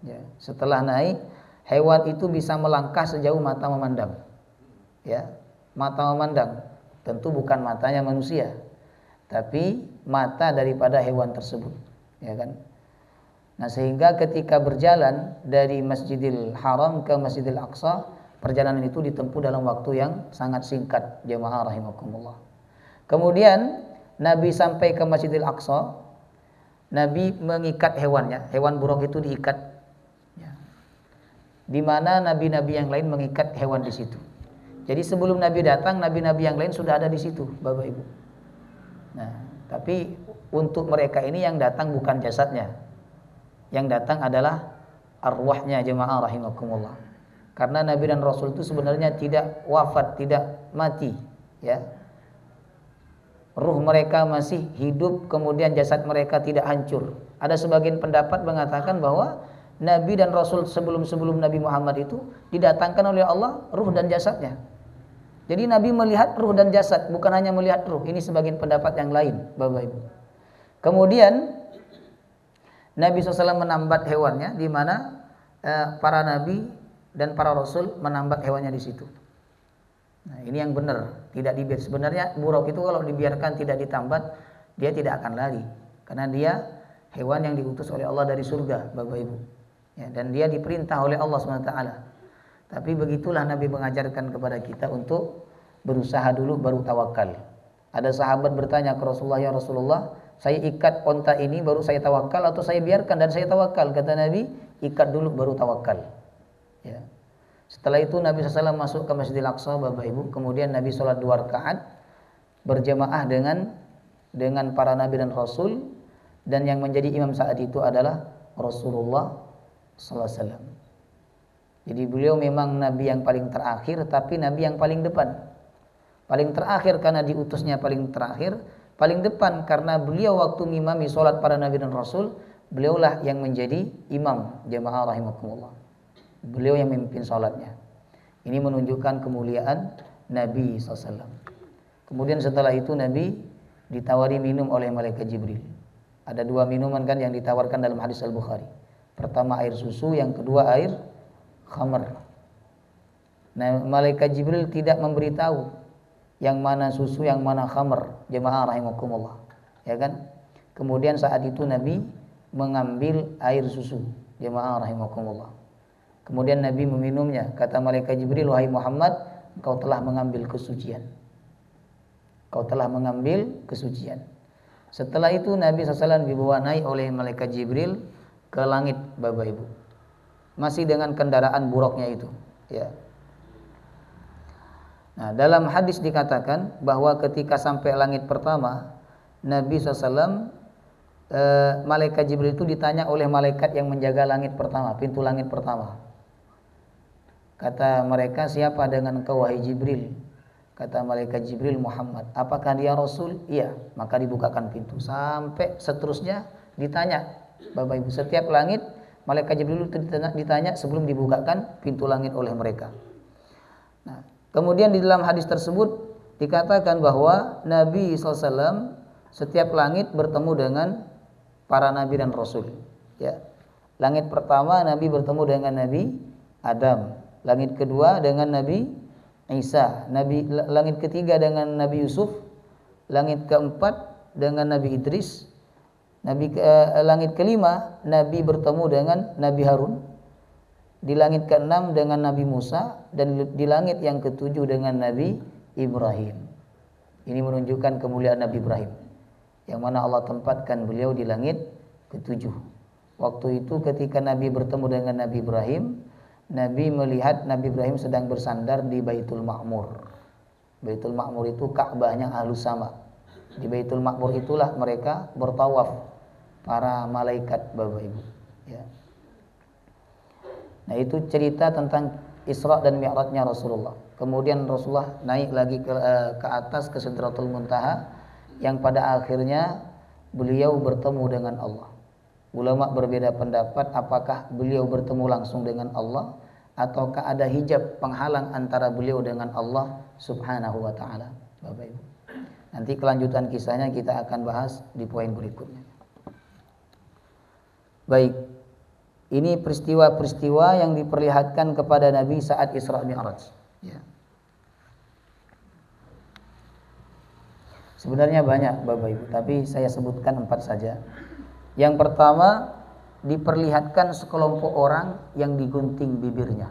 Ya. Setelah naik, hewan itu bisa melangkah sejauh mata memandang. Ya, mata memandang. Tentu bukan matanya manusia, tapi mata daripada hewan tersebut. Ya kan? Nah, sehingga ketika berjalan dari Masjidil Haram ke Masjidil Aqsa, perjalanan itu ditempuh dalam waktu yang sangat singkat, jemaah rahimakumullah. Kemudian Nabi sampai ke Masjidil Aqsa, Nabi mengikat hewannya, hewan buruk itu diikat. Ya. Di mana nabi-nabi yang lain mengikat hewan di situ. Jadi sebelum Nabi datang, nabi-nabi yang lain sudah ada di situ, Bapak Ibu. Nah, tapi untuk mereka ini yang datang bukan jasadnya, yang datang adalah arwahnya, jemaah rahimakumullah. Karena Nabi dan Rasul itu sebenarnya tidak wafat, tidak mati, ya. Ruh mereka masih hidup, kemudian jasad mereka tidak hancur. Ada sebagian pendapat mengatakan bahwa Nabi dan Rasul sebelum Nabi Muhammad itu didatangkan oleh Allah ruh dan jasadnya. Jadi Nabi melihat ruh dan jasad, bukan hanya melihat ruh. Ini sebagian pendapat yang lain, Bapak Ibu. Kemudian Nabi SAW menambat hewannya, di mana para Nabi dan para Rasul menambat hewannya di situ. Nah, ini yang benar, tidak dibiarkan. Sebenarnya buruk itu kalau dibiarkan tidak ditambat, dia tidak akan lari, karena dia hewan yang diutus oleh Allah dari surga, Bapak Ibu. Ya, dan dia diperintah oleh Allah SWT. Tapi begitulah Nabi mengajarkan kepada kita untuk berusaha dulu baru tawakal. Ada sahabat bertanya ke Rasulullah, ya Rasulullah, saya ikat onta ini baru saya tawakal atau saya biarkan dan saya tawakal? Kata Nabi, ikat dulu baru tawakal. Ya. Setelah itu Nabi SAW masuk ke Masjidil Aqsa, Bapak Ibu. Kemudian Nabi sholat 2 rakaat berjamaah dengan para Nabi dan Rasul, dan yang menjadi imam saat itu adalah Rasulullah SAW. Jadi beliau memang Nabi yang paling terakhir, tapi Nabi yang paling depan. Paling terakhir karena diutusnya paling terakhir, paling depan karena beliau waktu ngimami sholat para Nabi dan Rasul, beliaulah yang menjadi imam jamaah rahimakumullah. Beliau yang memimpin sholatnya. Ini menunjukkan kemuliaan Nabi SAW. Kemudian setelah itu Nabi ditawari minum oleh malaikat Jibril. Ada 2 minuman kan yang ditawarkan dalam hadis Al-Bukhari. Pertama air susu, yang kedua air khamr. Nah, malaikat Jibril tidak memberitahu yang mana susu, yang mana khamr, jemaah rahimakumullah. Ya kan? Kemudian saat itu Nabi mengambil air susu, jemaah rahimakumullah. Kemudian Nabi meminumnya. Kata malaikat Jibril, wahai Muhammad, engkau telah mengambil kesucian. Kau telah mengambil kesucian. Setelah itu Nabi SAW dibawa naik oleh malaikat Jibril ke langit, Bapak Ibu. Masih dengan kendaraan buruknya itu. Ya. Nah, dalam hadis dikatakan bahwa ketika sampai langit pertama, Nabi SAW, malaikat Jibril itu ditanya oleh malaikat yang menjaga langit pertama, pintu langit pertama. Kata mereka, siapa dengan engkau wahai Jibril? Kata malaikat Jibril, Muhammad. Apakah dia Rasul? Iya. Maka dibukakan pintu. Sampai seterusnya ditanya, Bapak Ibu, setiap langit malaikat Jibril itu ditanya sebelum dibukakan pintu langit oleh mereka. Nah, kemudian di dalam hadis tersebut dikatakan bahwa Nabi SAW setiap langit bertemu dengan para Nabi dan Rasul. Ya. Langit pertama Nabi bertemu dengan Nabi Adam. Langit kedua dengan Nabi Isa. Langit ketiga dengan Nabi Yusuf. Langit keempat dengan Nabi Idris. Langit kelima Nabi bertemu dengan Nabi Harun. Di langit keenam dengan Nabi Musa, dan di langit yang ketujuh dengan Nabi Ibrahim. Ini menunjukkan kemuliaan Nabi Ibrahim, yang mana Allah tempatkan beliau di langit ketujuh. Waktu itu ketika Nabi bertemu dengan Nabi Ibrahim, Nabi melihat Nabi Ibrahim sedang bersandar di Baitul Ma'mur. Baitul Ma'mur itu Ka'bahnya Ahlus Sama. Di Baitul Ma'mur itulah mereka bertawaf, para malaikat, Bapak Ibu. Ya. Nah, itu cerita tentang Isra dan Mi'rajnya Rasulullah. Kemudian Rasulullah naik lagi ke atas ke Sidratul Muntaha, yang pada akhirnya beliau bertemu dengan Allah. Ulama berbeda pendapat apakah beliau bertemu langsung dengan Allah ataukah ada hijab penghalang antara beliau dengan Allah Subhanahu wa taala. Bapak Ibu. Nanti kelanjutan kisahnya kita akan bahas di poin berikutnya. Baik. Ini peristiwa-peristiwa yang diperlihatkan kepada Nabi saat Isra Mi'raj. Ya. Sebenarnya banyak Bapak Ibu, tapi saya sebutkan 4 saja. Yang pertama, diperlihatkan sekelompok orang yang digunting bibirnya.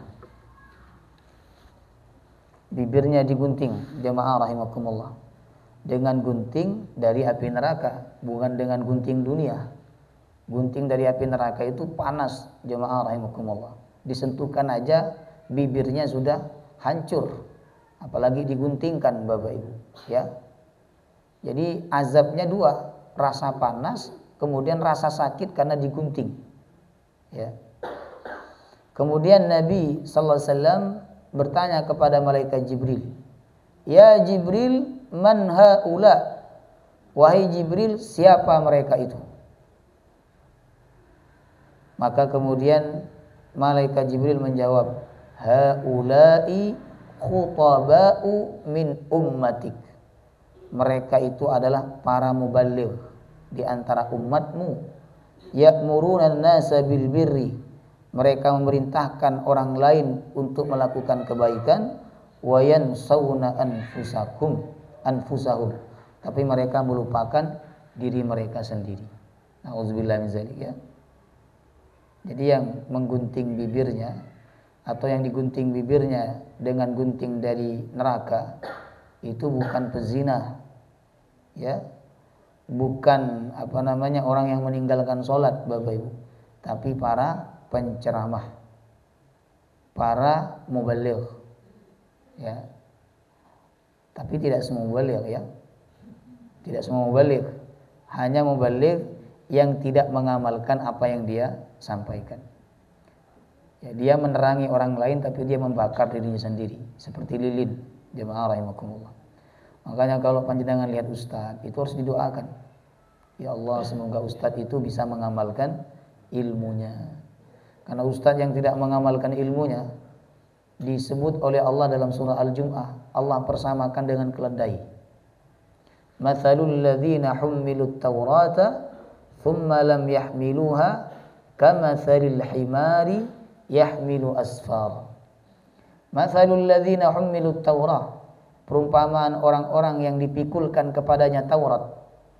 Bibirnya digunting, jemaah rahimakumullah. Dengan gunting dari api neraka, bukan dengan gunting dunia. Gunting dari api neraka itu panas, jemaah rahimakumullah. Disentuhkan aja bibirnya sudah hancur, apalagi diguntingkan Bapak Ibu, ya. Jadi azabnya 2, rasa panas, kemudian rasa sakit karena digunting. Ya. Kemudian Nabi sallallahu alaihi wasallam bertanya kepada malaikat Jibril, "Ya Jibril, man haula?" Wahai Jibril, siapa mereka itu? Maka kemudian malaikat Jibril menjawab, "Haula'i khutaba'u min ummatik." Mereka itu adalah para muballigh di antara umatmu. Ya'muruna an-nasa bil birri. Mereka memerintahkan orang lain untuk melakukan kebaikan. Wa yansawna anfusahum. Tapi mereka melupakan diri mereka sendiri. Nauzubillah min zalik, ya. Jadi yang menggunting bibirnya atau yang digunting bibirnya dengan gunting dari neraka itu bukan pezina, ya, bukan orang yang meninggalkan sholat, Bapak Ibu, tapi para penceramah, para mubaligh, ya. Tapi tidak semua mubaligh, ya, tidak semua mubaligh, hanya mubaligh yang tidak mengamalkan apa yang dia sampaikan. Ya, dia menerangi orang lain tapi dia membakar dirinya sendiri, seperti lilin. Jemaah rahimakumullah. Makanya kalau panjenengan lihat ustaz, itu harus didoakan. Ya Allah, semoga ustaz itu bisa mengamalkan ilmunya. Karena ustaz yang tidak mengamalkan ilmunya disebut oleh Allah dalam surah Al-Jum'ah, Allah persamakan dengan keledai. Matsalul ladzina hummilut taurata thumma lam yahmiluha kamatsalil himari yahmilu asfar. Matsalul ladzina hummilut taurah, perumpamaan orang-orang yang dipikulkan kepadanya Taurat.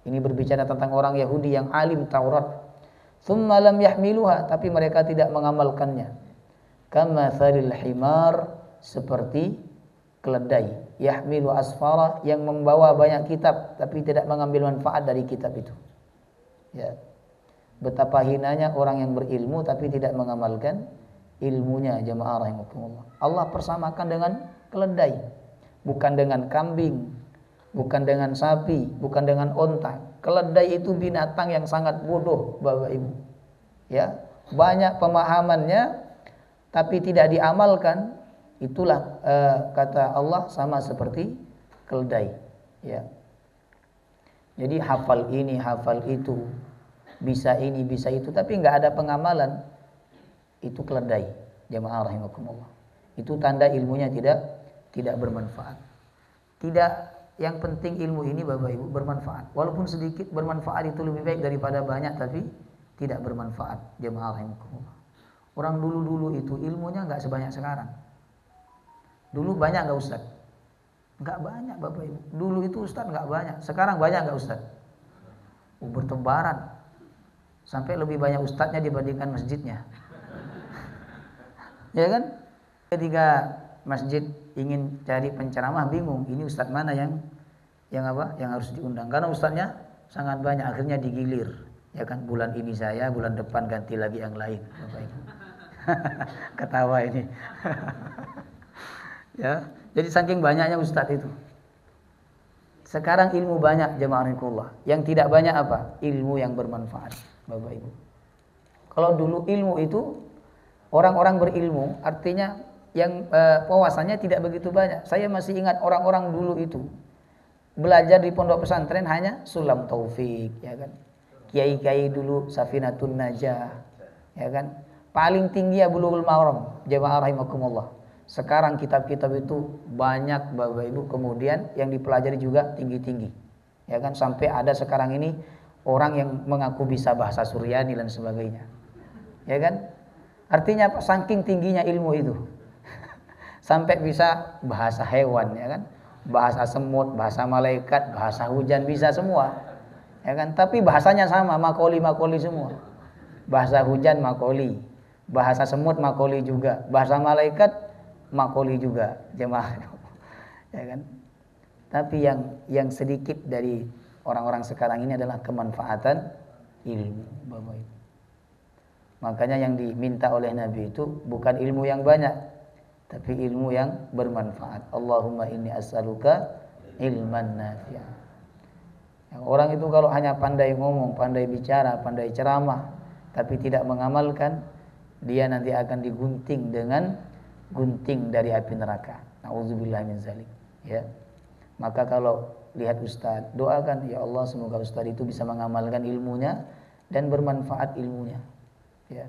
Ini berbicara tentang orang Yahudi yang alim Taurat. Thumma lam yahmiluha, tapi mereka tidak mengamalkannya. Kamatsalil himar, seperti keledai. Yahmilu asfara, yang membawa banyak kitab tapi tidak mengambil manfaat dari kitab itu. Ya. Betapa hinanya orang yang berilmu tapi tidak mengamalkan ilmunya, jemaah rahimakumullah. Allah persamakan dengan keledai, bukan dengan kambing, bukan dengan sapi, bukan dengan onta. Keledai itu binatang yang sangat bodoh, Bapak Ibu. Ya, banyak pemahamannya tapi tidak diamalkan. Itulah kata Allah sama seperti keledai. Ya. Jadi hafal ini, hafal itu, bisa ini, bisa itu, tapi nggak ada pengamalan. Itu keledai, jemaah rahimakumullah. Itu tanda ilmunya tidak bermanfaat. Tidak, yang penting ilmu ini Bapak Ibu bermanfaat. Walaupun sedikit bermanfaat itu lebih baik daripada banyak tapi tidak bermanfaat, jemaah rahimakumullah. Orang dulu itu ilmunya nggak sebanyak sekarang. Dulu banyak nggak Ustaz? Nggak banyak Bapak Ibu. Dulu itu Ustaz nggak banyak. Sekarang banyak nggak Ustaz? Bertebaran. Sampai lebih banyak ustadznya dibandingkan masjidnya. Ya kan? Ketika masjid ingin cari penceramah bingung, ini ustadz mana yang harus diundang, karena ustadznya sangat banyak, akhirnya digilir. Ya kan, bulan ini saya, bulan depan ganti lagi yang lain. Bapak Ibu. Ketawa ini. Ya, jadi saking banyaknya ustadz itu. Sekarang ilmu banyak, jemaah rahimakumullah. Yang tidak banyak apa? Ilmu yang bermanfaat, Bapak Ibu. Kalau dulu ilmu itu orang-orang berilmu, artinya yang wawasannya tidak begitu banyak. Saya masih ingat orang-orang dulu itu belajar di pondok pesantren hanya Sulam Taufik, ya kan. Kiai-kiai dulu Safinatun Najah, ya kan. Paling tinggi ya Bulughul Maram, jemaah rahimakumullah. Sekarang kitab-kitab itu banyak Bapak Ibu, kemudian yang dipelajari juga tinggi-tinggi. Ya kan, sampai ada sekarang ini orang yang mengaku bisa bahasa Suryani dan sebagainya. Ya kan? Artinya apa? Saking tingginya ilmu itu. Sampai bisa bahasa hewan, ya kan? Bahasa semut, bahasa malaikat, bahasa hujan, bisa semua. Ya kan? Tapi bahasanya sama, makoli semua. Bahasa hujan makoli, bahasa semut makoli juga, bahasa malaikat makoli juga, jemaah. Ya kan? Tapi yang sedikit dari orang-orang sekarang ini adalah kemanfaatan ilmu, Bapak Ibu. Makanya yang diminta oleh Nabi itu bukan ilmu yang banyak, tapi ilmu yang bermanfaat. Allahumma inni as'aluka ilman nafi'an. Orang itu kalau hanya pandai ngomong, pandai bicara, pandai ceramah, tapi tidak mengamalkan, dia nanti akan digunting dengan gunting dari api neraka. Nauzubillah min zalik. Ya. Maka kalau lihat ustaz, doakan, ya Allah semoga ustaz itu bisa mengamalkan ilmunya dan bermanfaat ilmunya. Ya.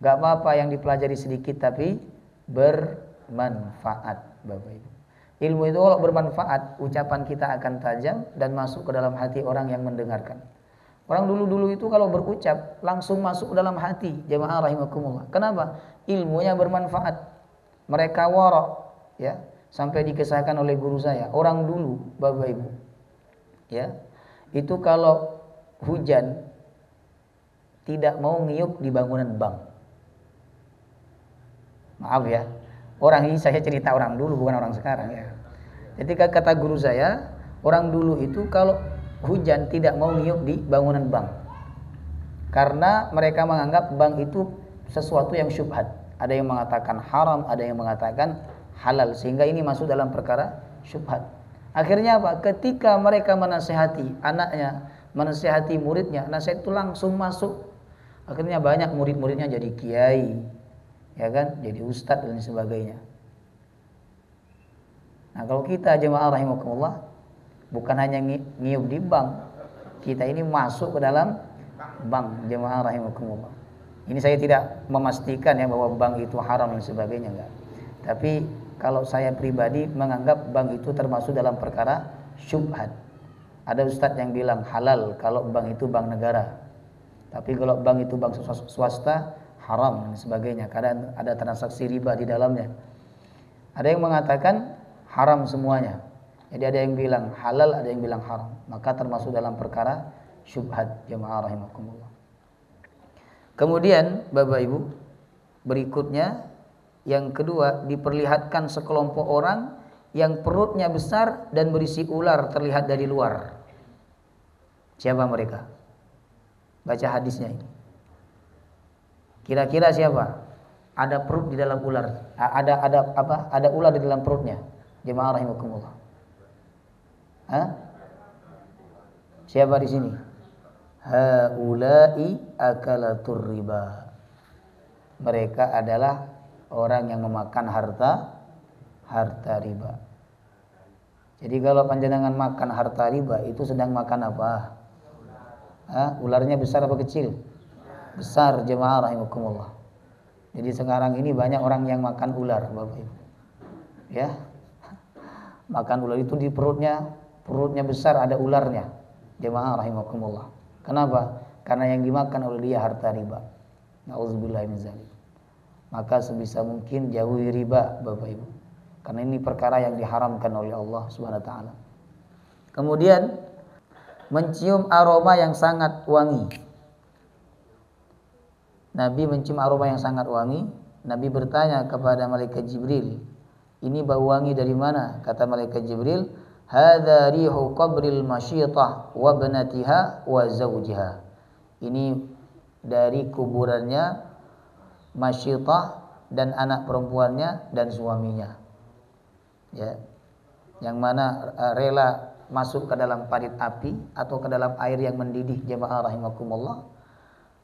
Gak apa-apa yang dipelajari sedikit tapi bermanfaat, Bapak Ibu. Ilmu itu kalau bermanfaat, ucapan kita akan tajam dan masuk ke dalam hati orang yang mendengarkan. Orang dulu itu kalau berucap langsung masuk ke dalam hati, jemaah rahimakumullah. Kenapa? Ilmunya bermanfaat. Mereka wara', ya. Sampai dikisahkan oleh guru saya, orang dulu, Bapak Ibu, ya, itu kalau hujan tidak mau ngiyup di bangunan bank. Maaf ya, orang ini saya cerita orang dulu bukan orang sekarang ya. Ketika kata guru saya, orang dulu itu kalau hujan tidak mau ngiyup di bangunan bank. Karena mereka menganggap bank itu sesuatu yang syubhat. Ada yang mengatakan haram, ada yang mengatakan halal, sehingga ini masuk dalam perkara syubhat. Akhirnya apa? Ketika mereka menasihati anaknya, menasihati muridnya, nasihat itu langsung masuk. Akhirnya banyak murid-muridnya jadi kiai, ya kan? Jadi ustadz dan sebagainya. Nah, kalau kita jemaah rahimakumullah, bukan hanya ngiyup di bank, kita ini masuk ke dalam bank, jemaah rahimakumullah. Ini saya tidak memastikan ya bahwa bank itu haram dan sebagainya, enggak. Tapi kalau saya pribadi menganggap bank itu termasuk dalam perkara syubhat. Ada ustadz yang bilang halal kalau bank itu bank negara. Tapi kalau bank itu bank swasta haram dan sebagainya. Karena ada transaksi riba di dalamnya. Ada yang mengatakan haram semuanya. Jadi ada yang bilang halal, ada yang bilang haram. Maka termasuk dalam perkara syubhat, jemaah rahimakumullah. Kemudian Bapak Ibu, berikutnya yang kedua, diperlihatkan sekelompok orang yang perutnya besar dan berisi ular terlihat dari luar. Siapa mereka? Baca hadisnya ini. Kira-kira siapa? Ada perut di dalam ular. Ada ular di dalam perutnya. Jemaah rahimakumullah. Hah? Siapa di sini? Haula'i akalatur riba. Mereka adalah orang yang memakan harta riba. Jadi kalau panjenengan makan harta riba itu sedang makan apa? Ularnya besar apa kecil? Besar, jemaah rahimakumullah. Jadi sekarang ini banyak orang yang makan ular, Bapak Ibu. Ya. Makan ular itu di perutnya besar, ada ularnya. Jemaah rahimakumullah. Kenapa? Karena yang dimakan oleh dia harta riba. Nauzubillahi min dzalik. Maka sebisa mungkin jauhi riba, Bapak Ibu. Karena ini perkara yang diharamkan oleh Allah Subhanahu wa taala. Kemudian mencium aroma yang sangat wangi. Nabi mencium aroma yang sangat wangi. Nabi bertanya kepada malaikat Jibril, "Ini bau wangi dari mana?" Kata malaikat Jibril, "Hadza rihu qabril masyitah wa banatiha wa zawjiha." Ini dari kuburannya Masyitah dan anak perempuannya dan suaminya. Ya. Yang mana rela masuk ke dalam parit api atau ke dalam air yang mendidih, jemaah rahimakumullah,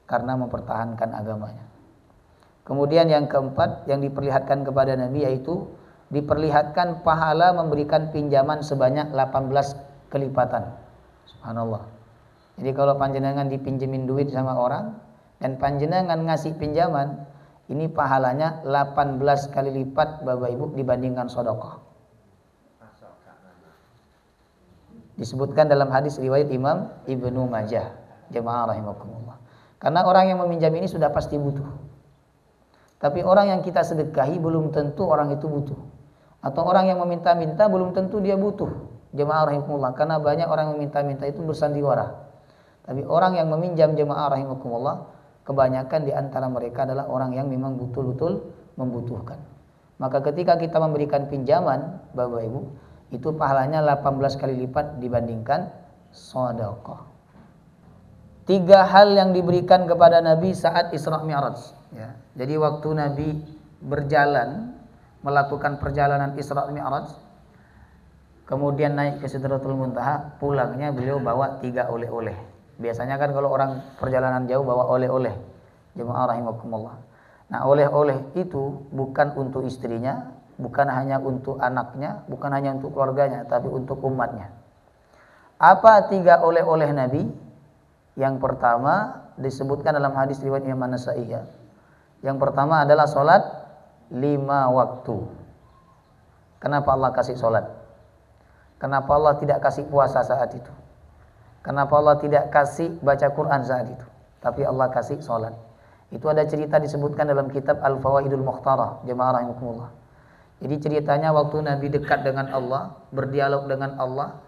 karena mempertahankan agamanya. Kemudian yang keempat yang diperlihatkan kepada Nabi yaitu diperlihatkan pahala memberikan pinjaman sebanyak 18 kelipatan. Subhanallah. Jadi kalau panjenengan dipinjemin duit sama orang dan panjenengan ngasih pinjaman, ini pahalanya 18 kali lipat Bapak Ibu dibandingkan sedekah. Disebutkan dalam hadis riwayat Imam Ibnu Majah, jemaah rahimakumullah. Karena orang yang meminjam ini sudah pasti butuh. Tapi orang yang kita sedekahi belum tentu orang itu butuh. Atau orang yang meminta-minta belum tentu dia butuh. Jemaah rahimakumullah, karena banyak orang yang meminta-minta itu bersandiwara. Tapi orang yang meminjam, jemaah rahimakumullah, kebanyakan di antara mereka adalah orang yang memang betul-betul membutuhkan. Maka ketika kita memberikan pinjaman, Bapak Ibu, itu pahalanya 18 kali lipat dibandingkan sedekah. 3 hal yang diberikan kepada Nabi saat Isra Mi'raj. Ya. Jadi waktu Nabi berjalan, melakukan perjalanan Isra Mi'raj, kemudian naik ke Sidratul Muntaha, pulangnya beliau bawa 3 oleh-oleh. Biasanya kan kalau orang perjalanan jauh bawa oleh-oleh, jemaah rahimakumullah. Nah, oleh-oleh itu bukan untuk istrinya, bukan hanya untuk anaknya, bukan hanya untuk keluarganya, tapi untuk umatnya. Apa 3 oleh-oleh Nabi? Yang pertama disebutkan dalam hadis riwayat Imam An-Nasa'i. Yang pertama adalah salat 5 waktu. Kenapa Allah kasih salat? Kenapa Allah tidak kasih puasa saat itu? Kenapa Allah tidak kasih baca Quran saat itu? Tapi Allah kasih salat. Itu ada cerita disebutkan dalam kitab Al-Fawaidul Mukhtarah, jemaah rahimakumullah. Jadi ceritanya waktu Nabi dekat dengan Allah, berdialog dengan Allah,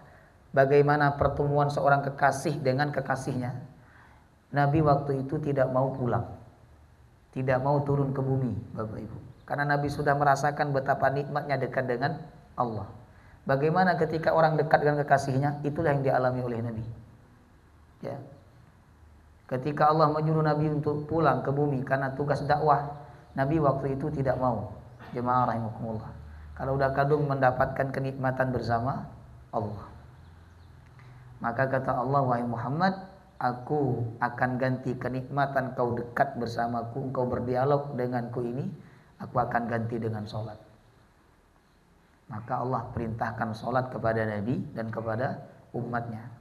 bagaimana pertemuan seorang kekasih dengan kekasihnya. Nabi waktu itu tidak mau pulang, tidak mau turun ke bumi, Bapak Ibu. Karena Nabi sudah merasakan betapa nikmatnya dekat dengan Allah. Bagaimana ketika orang dekat dengan kekasihnya, itulah yang dialami oleh Nabi. Ya. Ketika Allah menyuruh Nabi untuk pulang ke bumi karena tugas dakwah, Nabi waktu itu tidak mau. Jemaah rahimakumullah. Kalau udah kadung mendapatkan kenikmatan bersama Allah. Maka kata Allah, wahai Muhammad, aku akan ganti kenikmatan kau dekat bersamaku, engkau berdialog denganku ini, aku akan ganti dengan sholat. Maka Allah perintahkan sholat kepada Nabi dan kepada umatnya.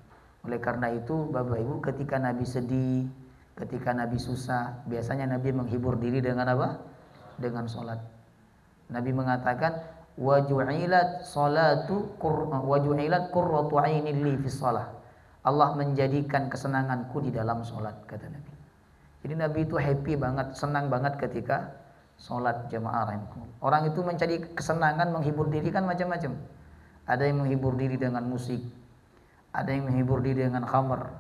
Oleh karena itu Bapak Ibu, ketika Nabi sedih, ketika Nabi susah, biasanya Nabi menghibur diri dengan apa? Dengan sholat. Nabi mengatakan, waju'ilat qurratu 'aini li fi shalah. Allah menjadikan kesenanganku di dalam sholat, kata Nabi. Jadi Nabi itu happy banget, senang banget ketika sholat, jemaah rahimakumullah. Orang itu mencari kesenangan, menghibur diri kan macam-macam. Ada yang menghibur diri dengan musik, ada yang menghibur diri dengan khamr,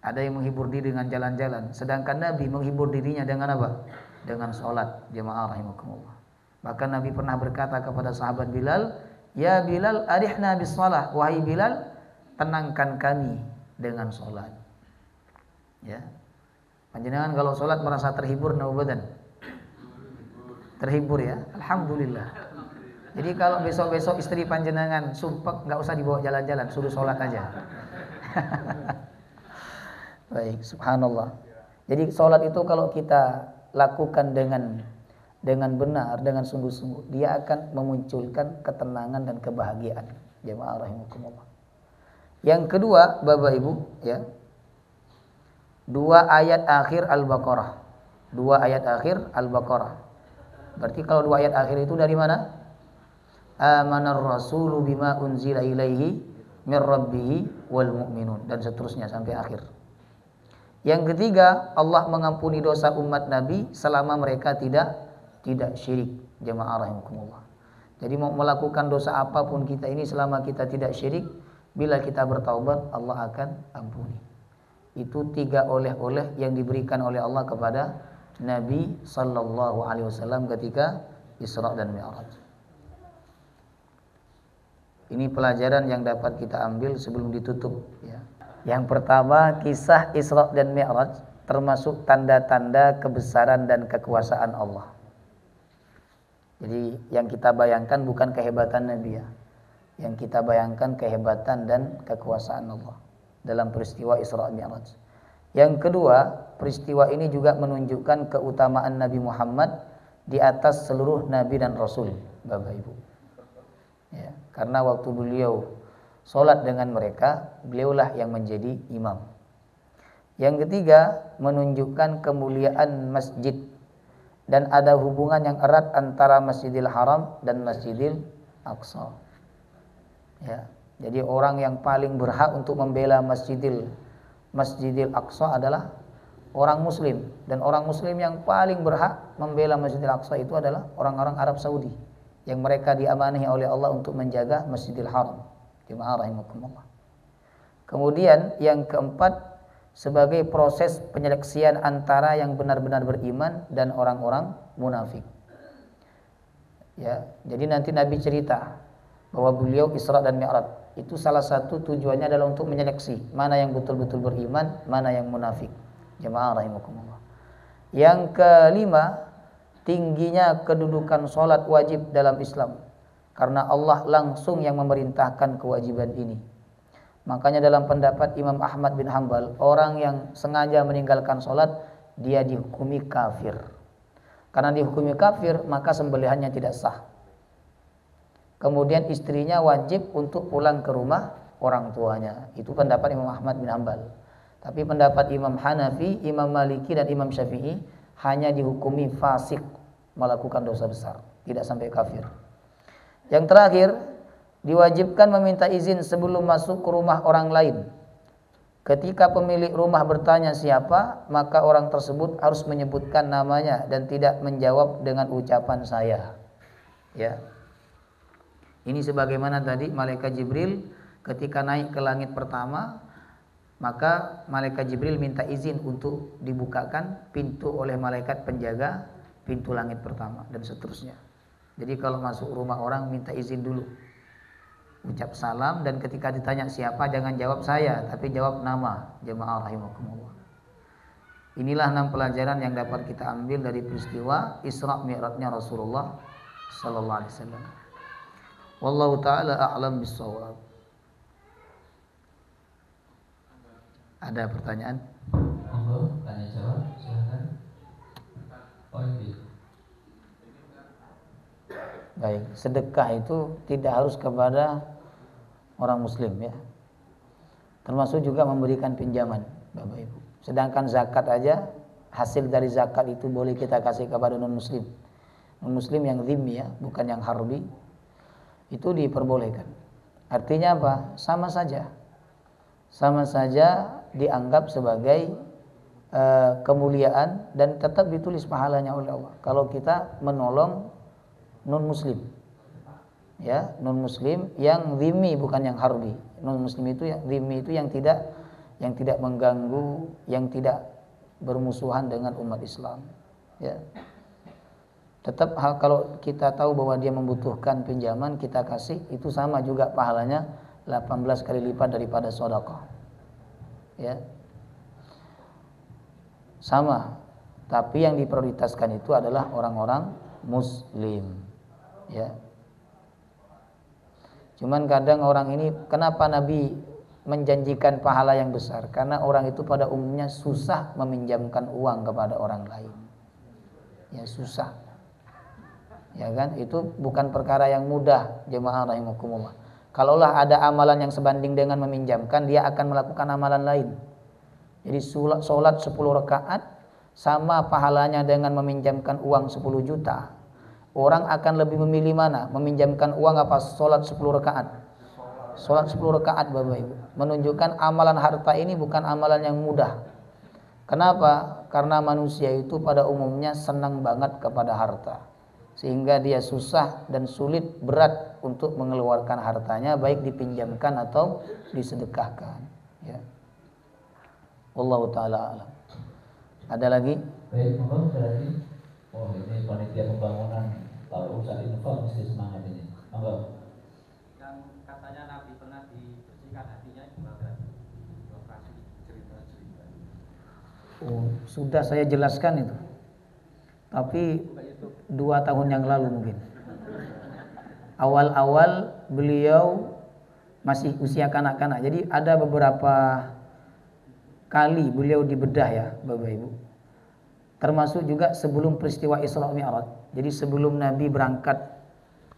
ada yang menghibur diri dengan jalan-jalan. Sedangkan Nabi menghibur dirinya dengan apa? Dengan sholat, jemaah rahimakumullah. Bahkan Nabi pernah berkata kepada sahabat Bilal, ya Bilal arihna bis shalah, wahai Bilal, tenangkan kami dengan sholat. Ya, panjenengan kalau sholat merasa terhibur, naubadan terhibur ya, alhamdulillah. Jadi kalau besok-besok istri panjenengan sumpek, nggak usah dibawa jalan-jalan, suruh sholat aja. Baik, subhanallah. Jadi sholat itu kalau kita lakukan dengan benar, dengan sungguh-sungguh, dia akan memunculkan ketenangan dan kebahagiaan. Jemaah rahimakumullah. Yang kedua, Bapak Ibu, ya, 2 ayat akhir Al-Baqarah. 2 ayat akhir Al-Baqarah. Berarti kalau 2 ayat akhir itu dari mana? Amanar rasulu bima unzila ilaihi mir rabbihi wal mu'minun, dan seterusnya sampai akhir. Yang ketiga, Allah mengampuni dosa umat Nabi selama mereka tidak syirik. Jemaah rahimakumullah. Jadi mau melakukan dosa apapun kita ini, selama kita tidak syirik, bila kita bertaubat, Allah akan ampuni. Itu 3 oleh-oleh yang diberikan oleh Allah kepada Nabi sallallahu alaihi wasallam ketika Isra dan Mi'raj. Ini pelajaran yang dapat kita ambil sebelum ditutup, ya. Yang pertama, kisah Isra dan Mi'raj termasuk tanda-tanda kebesaran dan kekuasaan Allah. Jadi yang kita bayangkan bukan kehebatan Nabi, ya. Yang kita bayangkan kehebatan dan kekuasaan Allah dalam peristiwa Isra Mi'raj. Yang kedua, peristiwa ini juga menunjukkan keutamaan Nabi Muhammad di atas seluruh Nabi dan Rasul, Bapak Ibu. Ya, karena waktu beliau sholat dengan mereka, beliaulah yang menjadi imam. Yang ketiga, menunjukkan kemuliaan masjid dan ada hubungan yang erat antara Masjidil Haram dan Masjidil Aqsa. Ya, jadi orang yang paling berhak untuk membela Masjidil Aqsa adalah orang Muslim, dan orang Muslim yang paling berhak membela Masjidil Aqsa itu adalah orang-orang Arab Saudi yang mereka diamanahi oleh Allah untuk menjaga Masjidil Haram. Jemaah rahimakumullah. Kemudian yang keempat, sebagai proses penyeleksian antara yang benar-benar beriman dan orang-orang munafik. Ya, jadi nanti Nabi cerita bahwa beliau Isra dan Mi'raj itu salah satu tujuannya adalah untuk menyeleksi mana yang betul-betul beriman, mana yang munafik. Jemaah rahimakumullah. Yang kelima, tingginya kedudukan sholat wajib dalam Islam, karena Allah langsung yang memerintahkan kewajiban ini. Makanya dalam pendapat Imam Ahmad bin Hanbal, orang yang sengaja meninggalkan sholat, dia dihukumi kafir. Karena dihukumi kafir, maka sembelihannya tidak sah. Kemudian istrinya wajib untuk pulang ke rumah orang tuanya. Itu pendapat Imam Ahmad bin Hanbal. Tapi pendapat Imam Hanafi, Imam Maliki dan Imam Syafi'i hanya dihukumi fasik, melakukan dosa besar, tidak sampai kafir. Yang terakhir, diwajibkan meminta izin sebelum masuk ke rumah orang lain. Ketika pemilik rumah bertanya siapa, maka orang tersebut harus menyebutkan namanya dan tidak menjawab dengan ucapan saya. Ya. Ini sebagaimana tadi malaikat Jibril ketika naik ke langit pertama, maka malaikat Jibril minta izin untuk dibukakan pintu oleh malaikat penjaga pintu langit pertama dan seterusnya. Jadi kalau masuk rumah orang minta izin dulu, ucap salam, dan ketika ditanya siapa jangan jawab saya, tapi jawab nama. Jemaah rahimakumullah. Inilah 6 pelajaran yang dapat kita ambil dari peristiwa Isra Mi'rajnya Rasulullah sallallahu alaihi wasallam. Wallahu taala a'lam bissawab. Ada pertanyaan? Monggo, tanya jawab, silakan. Oh, ini. Baik, sedekah itu tidak harus kepada orang muslim ya. Termasuk juga memberikan pinjaman, Bapak Ibu. Sedangkan zakat aja, hasil dari zakat itu boleh kita kasih kepada non muslim. Non muslim yang dhimmi ya, bukan yang harbi. Itu diperbolehkan. Artinya apa? Sama saja. Sama saja dianggap sebagai kemuliaan dan tetap ditulis pahalanya oleh Allah kalau kita menolong non muslim ya, non muslim yang dhimmi bukan yang harbi. Non muslim itu yang dhimmi itu yang tidak mengganggu, yang tidak bermusuhan dengan umat Islam ya. Tetap kalau kita tahu bahwa dia membutuhkan pinjaman, kita kasih, itu sama juga pahalanya 18 kali lipat daripada sedekah ya, sama. Tapi yang diprioritaskan itu adalah orang-orang muslim ya. Cuman kadang orang ini, kenapa Nabi menjanjikan pahala yang besar? Karena orang itu pada umumnya susah meminjamkan uang kepada orang lain ya, susah ya kan. Itu bukan perkara yang mudah, jemaah rahimakumullah. Kalaulah ada amalan yang sebanding dengan meminjamkan, dia akan melakukan amalan lain. Jadi sholat 10 rakaat sama pahalanya dengan meminjamkan uang 10 juta. Orang akan lebih memilih mana? Meminjamkan uang apa sholat 10 rakaat? Sholat 10 rakaat, Bapak Ibu. Menunjukkan amalan harta ini bukan amalan yang mudah. Kenapa? Karena manusia itu pada umumnya senang banget kepada harta, sehingga dia susah dan sulit, berat untuk mengeluarkan hartanya, baik dipinjamkan atau disedekahkan ya. Wallahu taala alam. Ada lagi? Baik, monggo berarti. Oh, ini panitia pembangunan kalau Ustaz Info mesti semangat ini. Monggo. Yang katanya Nabi pernah dibersihkan hatinya gimana? Lokasi cerita-cerita. Oh, sudah saya jelaskan itu. Tapi 2 tahun yang lalu mungkin. Awal-awal beliau masih usia kanak-kanak. Jadi ada beberapa kali beliau dibedah ya, Bapak Ibu. Termasuk juga sebelum peristiwa Isra Mi'raj. Jadi sebelum Nabi berangkat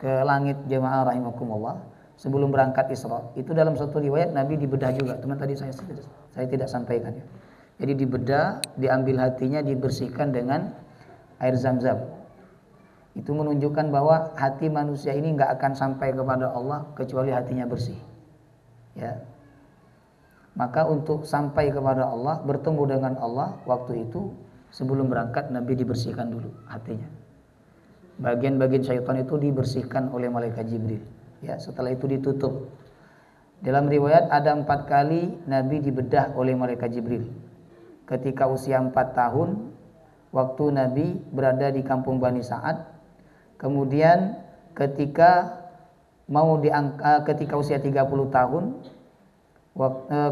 ke langit, jemaah rahimakumullah, sebelum berangkat Isra, itu dalam satu riwayat Nabi dibedah juga. Teman tadi saya tidak sampaikan ya. Jadi dibedah, diambil hatinya, dibersihkan dengan air Zam-Zam. Itu menunjukkan bahwa hati manusia ini nggak akan sampai kepada Allah kecuali hatinya bersih ya. Maka untuk sampai kepada Allah, bertemu dengan Allah, waktu itu sebelum berangkat Nabi dibersihkan dulu hatinya. Bagian-bagian syaitan itu dibersihkan oleh malaikat Jibril ya. Setelah itu ditutup. Dalam riwayat ada 4 kali Nabi dibedah oleh malaikat Jibril. Ketika usia 4 tahun, waktu Nabi berada di kampung Bani Sa'ad. Kemudian ketika ketika usia 30 tahun,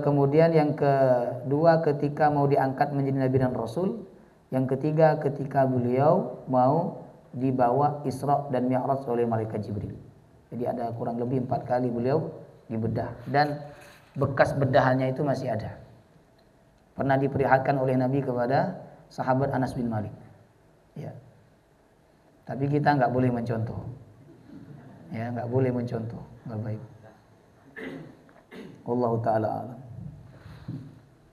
kemudian yang kedua ketika mau diangkat menjadi Nabi dan Rasul, yang ketiga ketika beliau mau dibawa Isra dan Mi'raj oleh malaikat Jibril. Jadi ada kurang lebih 4 kali beliau dibedah, dan bekas bedahannya itu masih ada. Pernah diperlihatkan oleh Nabi kepada sahabat Anas bin Malik ya. Tapi kita nggak boleh mencontoh ya, nggak boleh mencontoh, nggak baik. Wallahu taala alam.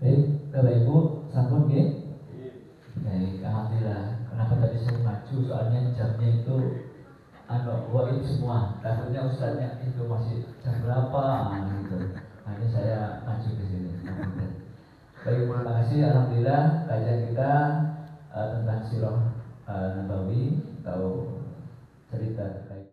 Baik, Bapak Ibu, sampun nggih? Baik, alhamdulillah. Kenapa tadi saya maju? Soalnya jamnya itu wajib semua. Takutnya ustaznya itu masih jam berapa gitu. Nah, ini saya maju ke sini. Baik, terima kasih. Alhamdulillah kajian kita tentang sirah Nabawi atau cerita terkait